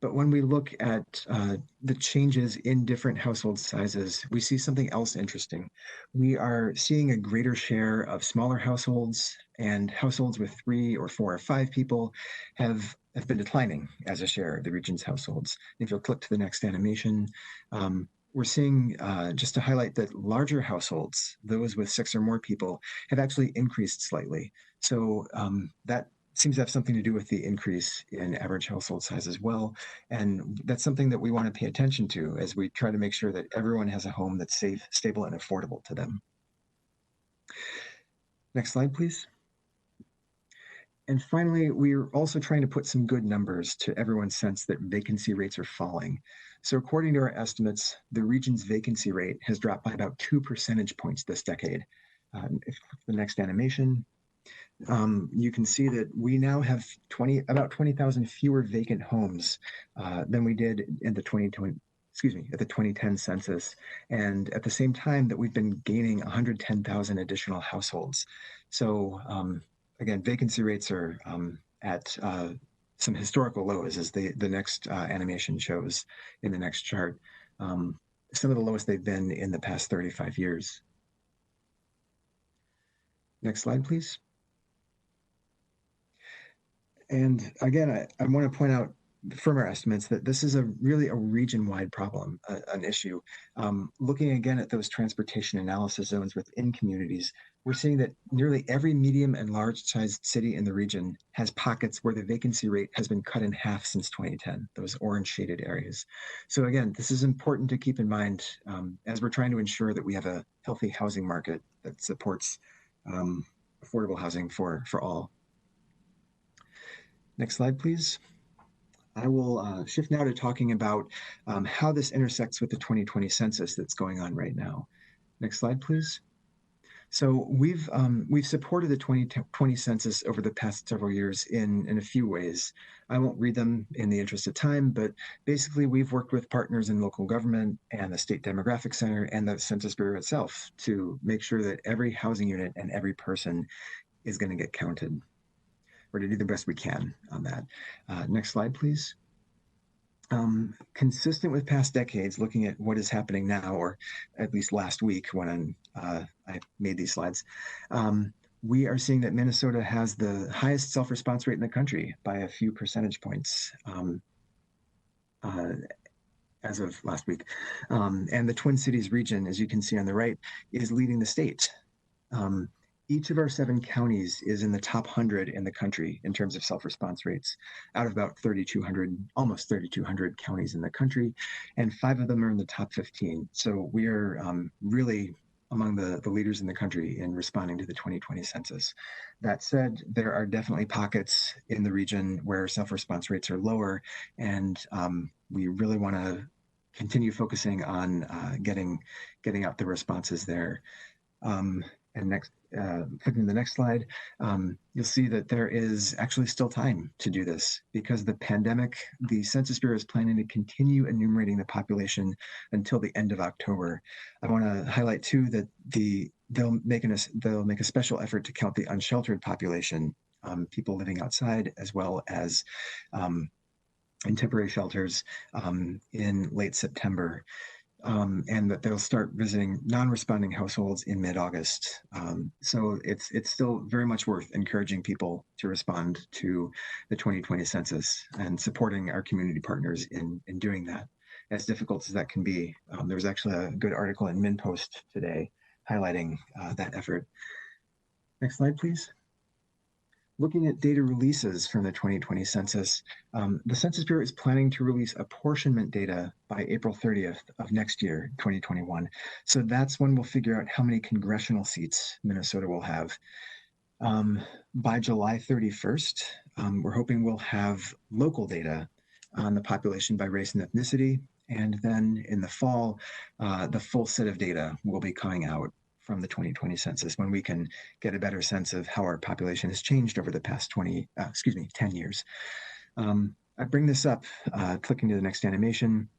But when we look at the changes in different household sizes, we see something else interesting. We are seeing a greater share of smaller households, and households with 3 or 4 or 5 people have been declining as a share of the region's households. If you'll click to the next animation, we're seeing, just to highlight that larger households, those with 6 or more people, have actually increased slightly. So that seems to have something to do with the increase in average household size as well. And that's something that we want to pay attention to as we try to make sure that everyone has a home that's safe, stable, and affordable to them. Next slide, please. And finally, we're also trying to put some good numbers to everyone's sense that vacancy rates are falling. So according to our estimates, the region's vacancy rate has dropped by about 2 percentage points this decade. If the next animation, you can see that we now have about 20,000 fewer vacant homes than we did in the 2010 census, and at the same time that we've been gaining 110,000 additional households. So again, vacancy rates are at some historical lows, as the next animation shows in the next chart. Some of the lowest they've been in the past 35 years. Next slide, please. And again, I want to point out from our estimates that this is really a region-wide problem, an issue. Looking again at those transportation analysis zones within communities, we're seeing that nearly every medium and large-sized city in the region has pockets where the vacancy rate has been cut in half since 2010, those orange shaded areas. So again, this is important to keep in mind as we're trying to ensure that we have a healthy housing market that supports affordable housing for all. Next slide, please. I will shift now to talking about how this intersects with the 2020 census that's going on right now. Next slide, please. So we've supported the 2020 census over the past several years in a few ways. I won't read them in the interest of time, but basically we've worked with partners in local government and the State Demographic Center and the Census Bureau itself to make sure that every housing unit and every person is going to get counted. Or to do the best we can on that. Next slide, please. Consistent with past decades, looking at what is happening now, or at least last week when I made these slides, we are seeing that Minnesota has the highest self-response rate in the country by a few percentage points as of last week. And the Twin Cities region, as you can see on the right, is leading the state. Each of our 7 counties is in the top 100 in the country in terms of self-response rates, out of about 3,200, almost 3,200 counties in the country, and 5 of them are in the top 15. So we are really among the leaders in the country in responding to the 2020 census. That said, there are definitely pockets in the region where self-response rates are lower, and we really want to continue focusing on getting out the responses there. next, flipping to the next slide, you'll see that there is actually still time to do this because the pandemic, the Census Bureau is planning to continue enumerating the population until the end of October. I want to highlight too that they'll make a special effort to count the unsheltered population, people living outside, as well as in temporary shelters in late September. And that they'll start visiting non-responding households in mid-August. So it's still very much worth encouraging people to respond to the 2020 census and supporting our community partners in doing that, as difficult as that can be. There was actually a good article in MinPost today highlighting that effort. Next slide, please. Looking at data releases from the 2020 census, the Census Bureau is planning to release apportionment data by April 30th of next year, 2021. So that's when we'll figure out how many congressional seats Minnesota will have. By July 31st, we're hoping we'll have local data on the population by race and ethnicity. And then in the fall, the full set of data will be coming out from the 2020 census when we can get a better sense of how our population has changed over the past 10 years. I bring this up, clicking to the next animation,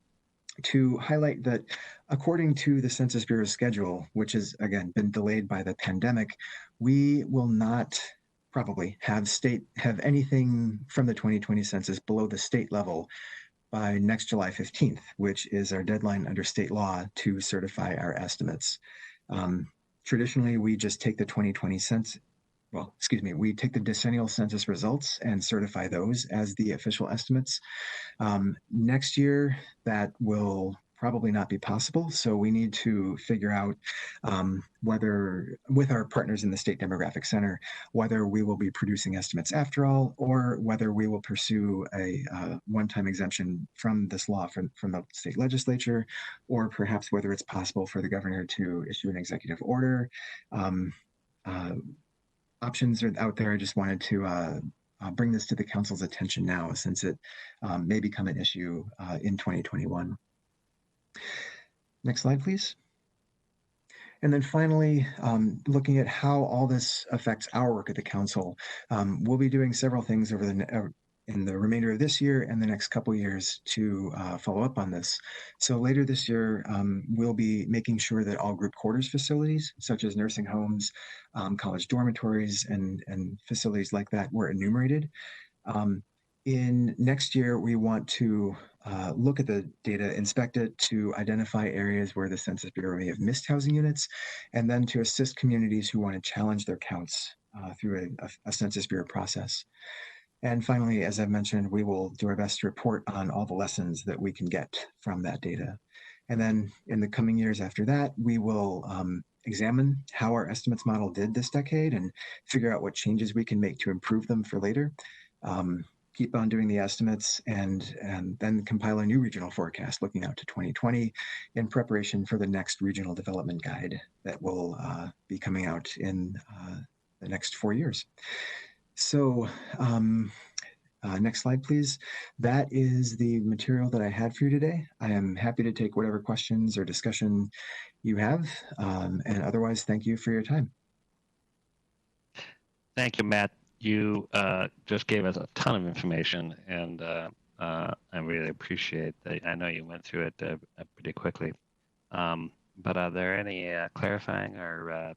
to highlight that according to the Census Bureau's schedule, which has again been delayed by the pandemic, we will not probably have anything from the 2020 census below the state level by next July 15th, which is our deadline under state law to certify our estimates. Traditionally, we just take the 2020 census, we take the decennial census results and certify those as the official estimates. Next year, that will probably not be possible. So we need to figure out whether, with our partners in the State Demographic Center, whether we will be producing estimates after all, or whether we will pursue a one-time exemption from this law from the state legislature, or perhaps whether it's possible for the governor to issue an executive order. Options are out there. I just wanted to bring this to the council's attention now, since it may become an issue in 2021. Next slide, please. And then finally, looking at how all this affects our work at the council, we'll be doing several things in the remainder of this year and the next couple years to follow up on this. So later this year, we'll be making sure that all group quarters facilities, such as nursing homes, college dormitories, and facilities like that, were enumerated. In next year, we want to look at the data, inspect it to identify areas where the Census Bureau may have missed housing units, and then to assist communities who want to challenge their counts through a Census Bureau process. And finally, as I've mentioned, we will do our best to report on all the lessons that we can get from that data. And then in the coming years after that, we will examine how our estimates model did this decade and figure out what changes we can make to improve them for later. Keep on doing the estimates and then compile a new regional forecast looking out to 2020 in preparation for the next regional development guide that will be coming out in the next 4 years. So next slide, please. That is the material that I had for you today. I am happy to take whatever questions or discussion you have. And otherwise, thank you for your time. Thank you, Matt. You just gave us a ton of information, and I really appreciate that. I know you went through it pretty quickly. But are there any clarifying or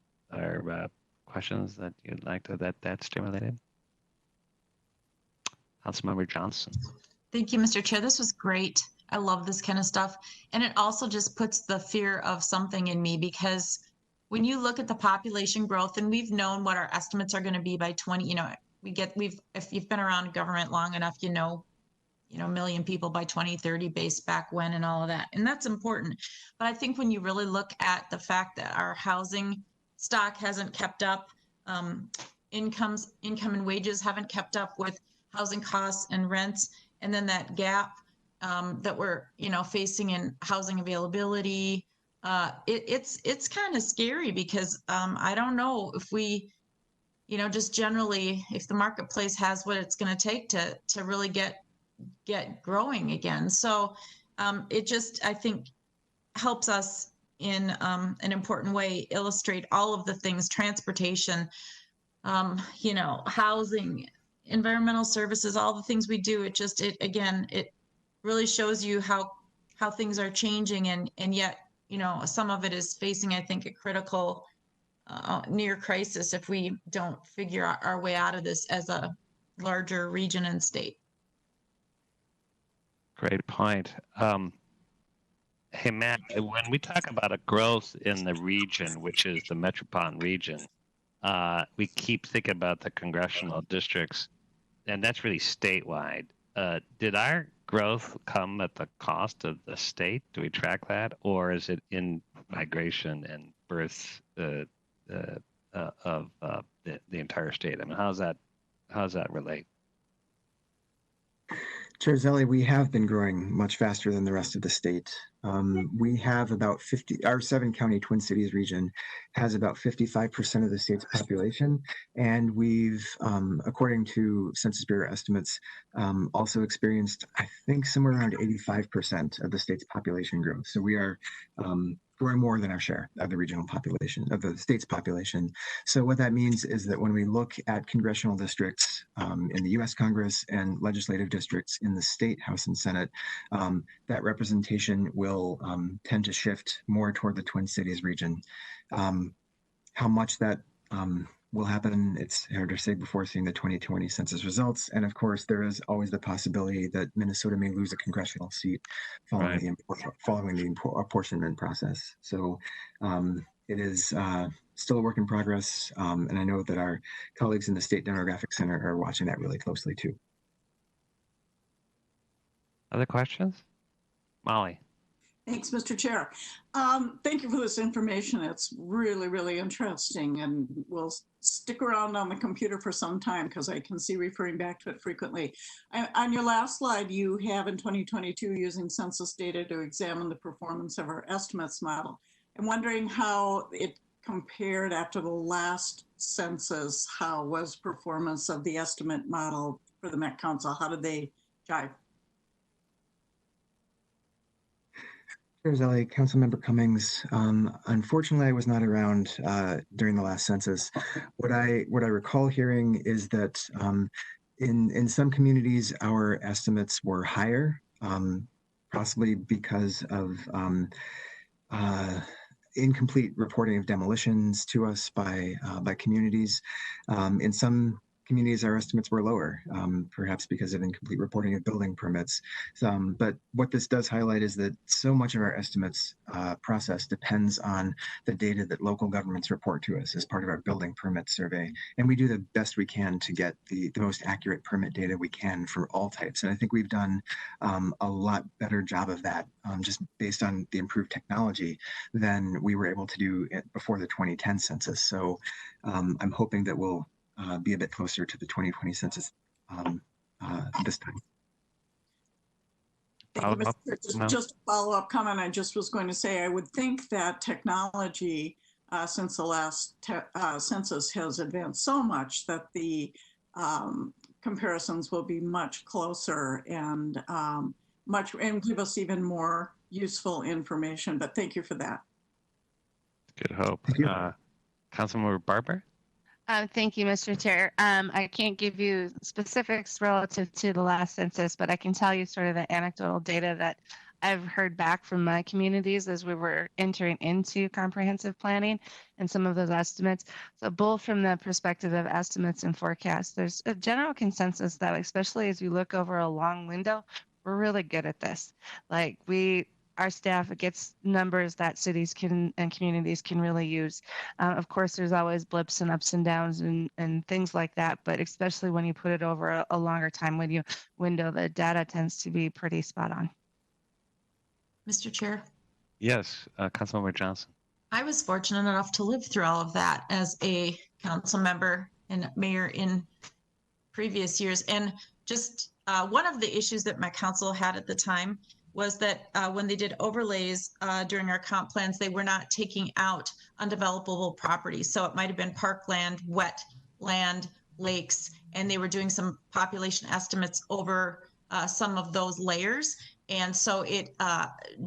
questions that you'd like to that stimulated? Councilmember Johnson. Thank you, Mr. Chair. This was great. I love this kind of stuff. And it also just puts the fear of something in me, because when you look at the population growth, and we've known what our estimates are going to be by 20, if you've been around government long enough, you know, 1 million people by 2030 based back when and all of that. And that's important. But I think when you really look at the fact that our housing stock hasn't kept up, income and wages haven't kept up with housing costs and rents, and then that gap that we're facing in housing availability, it's kind of scary, because I don't know if we, just generally, if the marketplace has what it's going to take to really get growing again. So it just, I think, helps us in an important way illustrate all of the things: transportation, housing, environmental services, all the things we do. It really shows you how things are changing, and yet, some of it is facing, I think, a critical near crisis if we don't figure our way out of this as a larger region and state. Great point. Hey, Matt, when we talk about a growth in the region, which is the metropolitan region, we keep thinking about the congressional districts, and that's really statewide. Did our growth come at the cost of the state? Do we track that? Or is it in migration and births of the entire state? I mean, how does that relate? Chair Zelli, we have been growing much faster than the rest of the state. We have about 50, our 7-county Twin Cities region has about 55% of the state's population. And we've, according to Census Bureau estimates, also experienced, I think, somewhere around 85% of the state's population growth. So we are growing more than our share of the regional population, of the state's population. So what that means is that when we look at congressional districts in the US Congress and legislative districts in the state House and Senate, that representation will tend to shift more toward the Twin Cities region. How much that will happen, it's hard to say before seeing the 2020 census results. And of course, there is always the possibility that Minnesota may lose a congressional seat following the apportionment process. So it is still a work in progress. And I know that our colleagues in the State Demographic Center are watching that really closely too. Other questions? Molly. Thanks, Mr. Chair. Thank you for this information. It's really, really interesting, and we'll stick around on the computer for some time because I can see referring back to it frequently. On your last slide, you have in 2022 using census data to examine the performance of our estimates model. I'm wondering how it compared after the last census. How was performance of the estimate model for the Met Council? How did they jive? Zelli, Councilmember Cummings. Unfortunately, I was not around during the last census. What I recall hearing is that in some communities, our estimates were higher, possibly because of incomplete reporting of demolitions to us by communities. In some communities, our estimates were lower, perhaps because of incomplete reporting of building permits. But what this does highlight is that so much of our estimates process depends on the data that local governments report to us as part of our building permit survey. And we do the best we can to get the most accurate permit data we can for all types. And I think we've done a lot better job of that just based on the improved technology than we were able to do before the 2010 census. So I'm hoping that we'll be a bit closer to the 2020 census this time. Thank you, Mr. Just a follow-up comment. I just was going to say, I would think that technology since the last census has advanced so much that the comparisons will be much closer and give us even more useful information. But thank you for that. Good hope. Councilmember Barber? Thank you, Mr. Chair. I can't give you specifics relative to the last census, but I can tell you sort of the anecdotal data that I've heard back from my communities as we were entering into comprehensive planning and some of those estimates. So both from the perspective of estimates and forecasts, there's a general consensus that, especially as you look over a long window, we're really good at this. Like our staff gets numbers that cities and communities can really use. Of course, there's always blips and ups and downs and things like that, but especially when you put it over a longer time window, the data tends to be pretty spot on. Mr. Chair? Yes, Councilmember Johnson. I was fortunate enough to live through all of that as a council member and mayor in previous years. And just one of the issues that my council had at the time was that when they did overlays during our comp plans, they were not taking out undevelopable properties. So it might have been parkland, wetland, lakes, and they were doing some population estimates over some of those layers. And so it,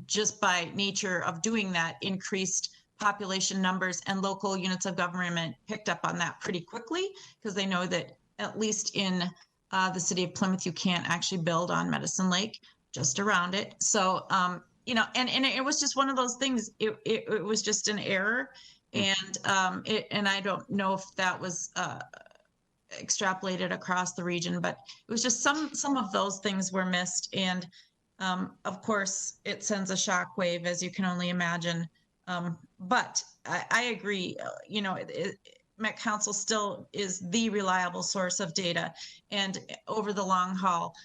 just by nature of doing that, increased population numbers, and local units of government picked up on that pretty quickly because they know that at least in the city of Plymouth, you can't actually build on Medicine Lake, just around it. So, you know, and it was just one of those things. It was just an error. And and I don't know if that was extrapolated across the region, but it was just some of those things were missed. And of course, it sends a shockwave, as you can only imagine. But I agree, you know, Met Council still is the reliable source of data, and over the long haul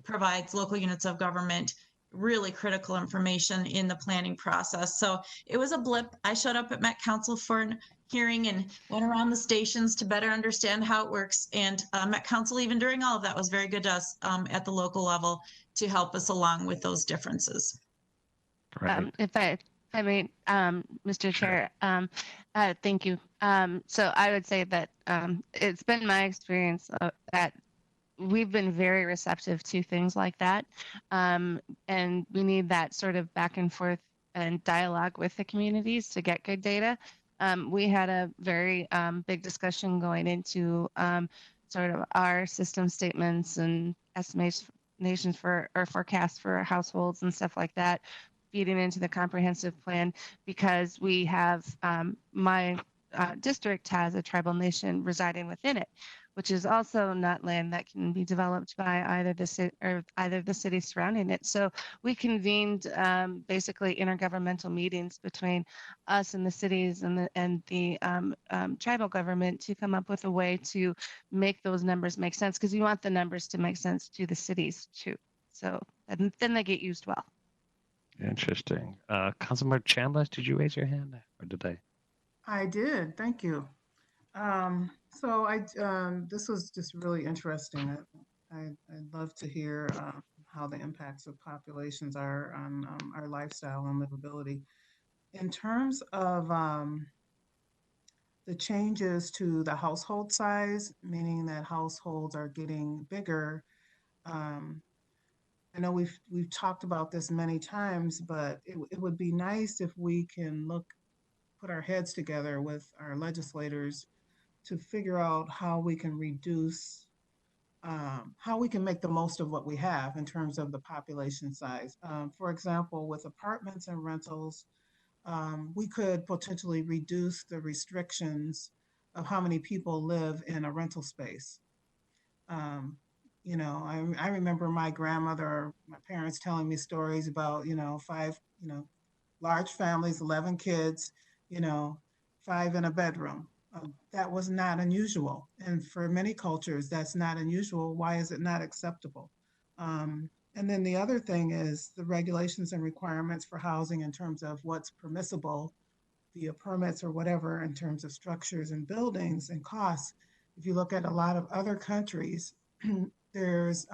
provides local units of government really critical information in the planning process. So it was a blip. I showed up at Met Council for an hearing and went around the stations to better understand how it works. And Met Council, even during all of that, was very good to us at the local level to help us along with those differences. Right. If I may, Mr. Chair, thank you. So I would say that it's been my experience that we've been very receptive to things like that. And we need that sort of back and forth and dialogue with the communities to get good data. We had a very big discussion going into sort of our system statements and estimations for or forecasts for households and stuff like that, feeding into the comprehensive plan, because we have my district has a tribal nation residing within it, which is also not land that can be developed by either the cities surrounding it. So we convened basically intergovernmental meetings between us and the cities and the tribal government to come up with a way to make those numbers make sense, because you want the numbers to make sense to the cities too. So and then they get used well. Interesting. Councilmember Chambliss, did you raise your hand, or did I? I did. Thank you. This was just really interesting. I'd love to hear how the impacts of populations are on our lifestyle and livability. In terms of the changes to the household size, meaning that households are getting bigger. I know we've talked about this many times, but it would be nice if we can put our heads together with our legislators to figure out how we can reduce, how we can make the most of what we have in terms of the population size. For example, with apartments and rentals, we could potentially reduce the restrictions of how many people live in a rental space. You know, I remember my grandmother or my parents telling me stories about, five, large families, 11 kids, 5 in a bedroom. That was not unusual. And for many cultures, that's not unusual. Why is it not acceptable? And then the other thing is the regulations and requirements for housing in terms of what's permissible via permits or whatever in terms of structures and buildings and costs. If you look at a lot of other countries, there's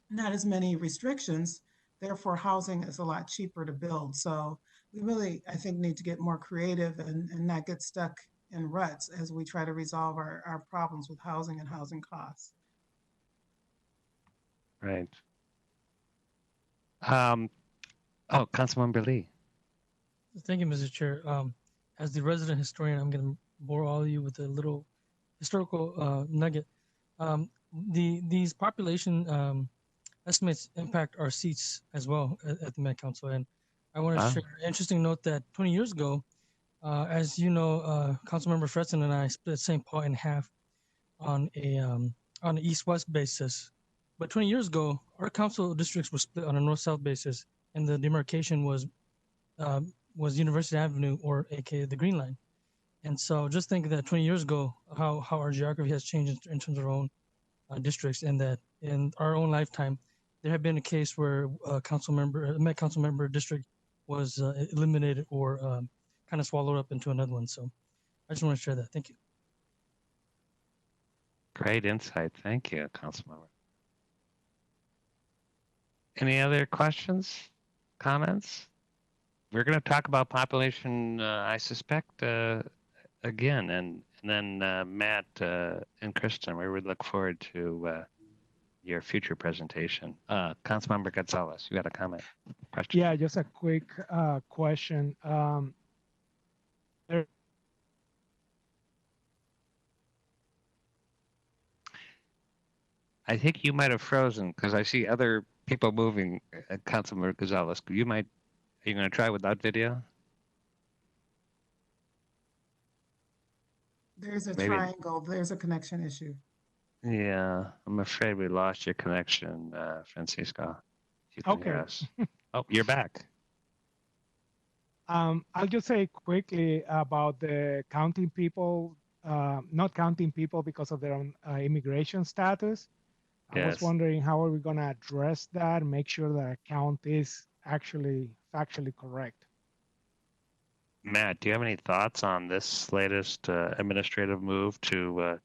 not as many restrictions. Therefore, housing is a lot cheaper to build. So we really, I think, need to get more creative and not get stuck in ruts as we try to resolve our problems with housing and housing costs. Right. Councilmember Lee. Thank you, Mr. Chair. As the resident historian, I'm going to bore all of you with a little historical nugget. These population estimates impact our seats as well at the Met Council. And I want to share an interesting note that 20 years ago, as you know, Councilmember Fredson and I split St. Paul in half on an east-west basis. But 20 years ago, our council districts were split on a north-south basis, and the demarcation was University Avenue, or aka the Green Line. And so just think that 20 years ago, how our geography has changed in terms of our own districts, and that in our own lifetime, there had been a case where a Met Council member district was eliminated or kind of swallowed up into another one. So I just want to share that. Thank you. Great insight. Thank you, Councilmember. Any other questions, comments? We're going to talk about population, I suspect, again, and then Matt and Kristen, we would look forward to your future presentation. Councilmember Gonzalez, you got a comment? Question? Yeah, just a quick question. There I think you might have frozen because I see other people moving. Councilmember Gonzalez, are you going to try without video? There's a Maybe. triangle. There's a connection issue. Yeah, I'm afraid we lost your connection, Francisco. If you can hear Okay. us. Oh, you're back. I'll just say quickly about the counting people, not counting people because of their own immigration status. I was Yes. wondering how are we going to address that, make sure that our count is actually factually correct. Matt, do you have any thoughts on this latest administrative move to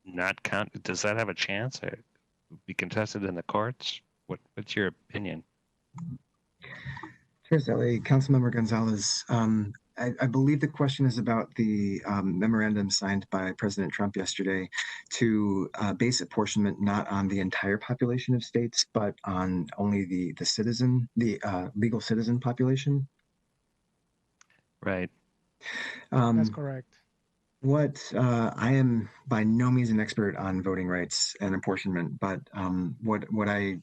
not count? Does that have a chance to be contested in the courts? What's your opinion? Chair Zelle, Councilmember Gonzalez, I believe the question is about the memorandum signed by President Trump yesterday to base apportionment not on the entire population of states, but on only the legal citizen population. Right. That's correct. What I am by no means an expert on voting rights and apportionment, but what I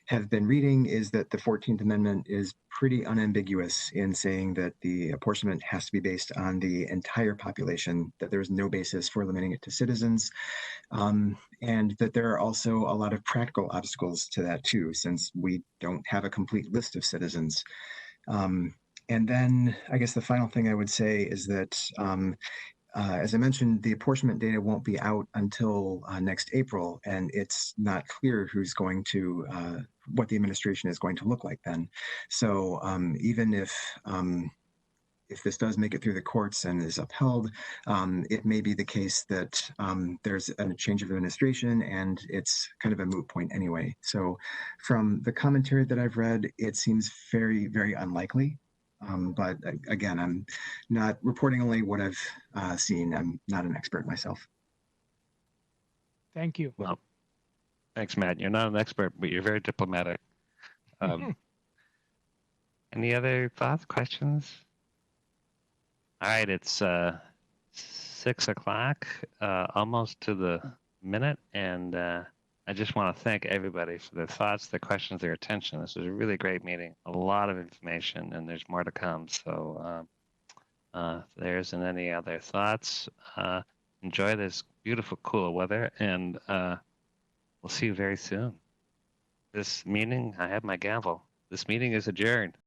have been reading is that the 14th Amendment is pretty unambiguous in saying that the apportionment has to be based on the entire population, that there's no basis for limiting it to citizens, and that there are also a lot of practical obstacles to that too, since we don't have a complete list of citizens. And then I guess the final thing I would say is that as I mentioned, the apportionment data won't be out until next April, and it's not clear who's going to, what the administration is going to look like then. So even if this does make it through the courts and is upheld, it may be the case that there's a change of administration and it's kind of a moot point anyway. So from the commentary that I've read, it seems very, very unlikely. But again, I'm not reporting only what I've seen. I'm not an expert myself. Thank you. Well, thanks, Matt. You're not an expert, but you're very diplomatic. Any other thoughts, questions? All right, it's 6 o'clock, almost to the minute, and I just want to thank everybody for their thoughts, their questions, their attention. This was a really great meeting, a lot of information, and there's more to come. So if there isn't any other thoughts, enjoy this beautiful, cool weather, and we'll see you very soon. This meeting, I have my gavel. This meeting is adjourned.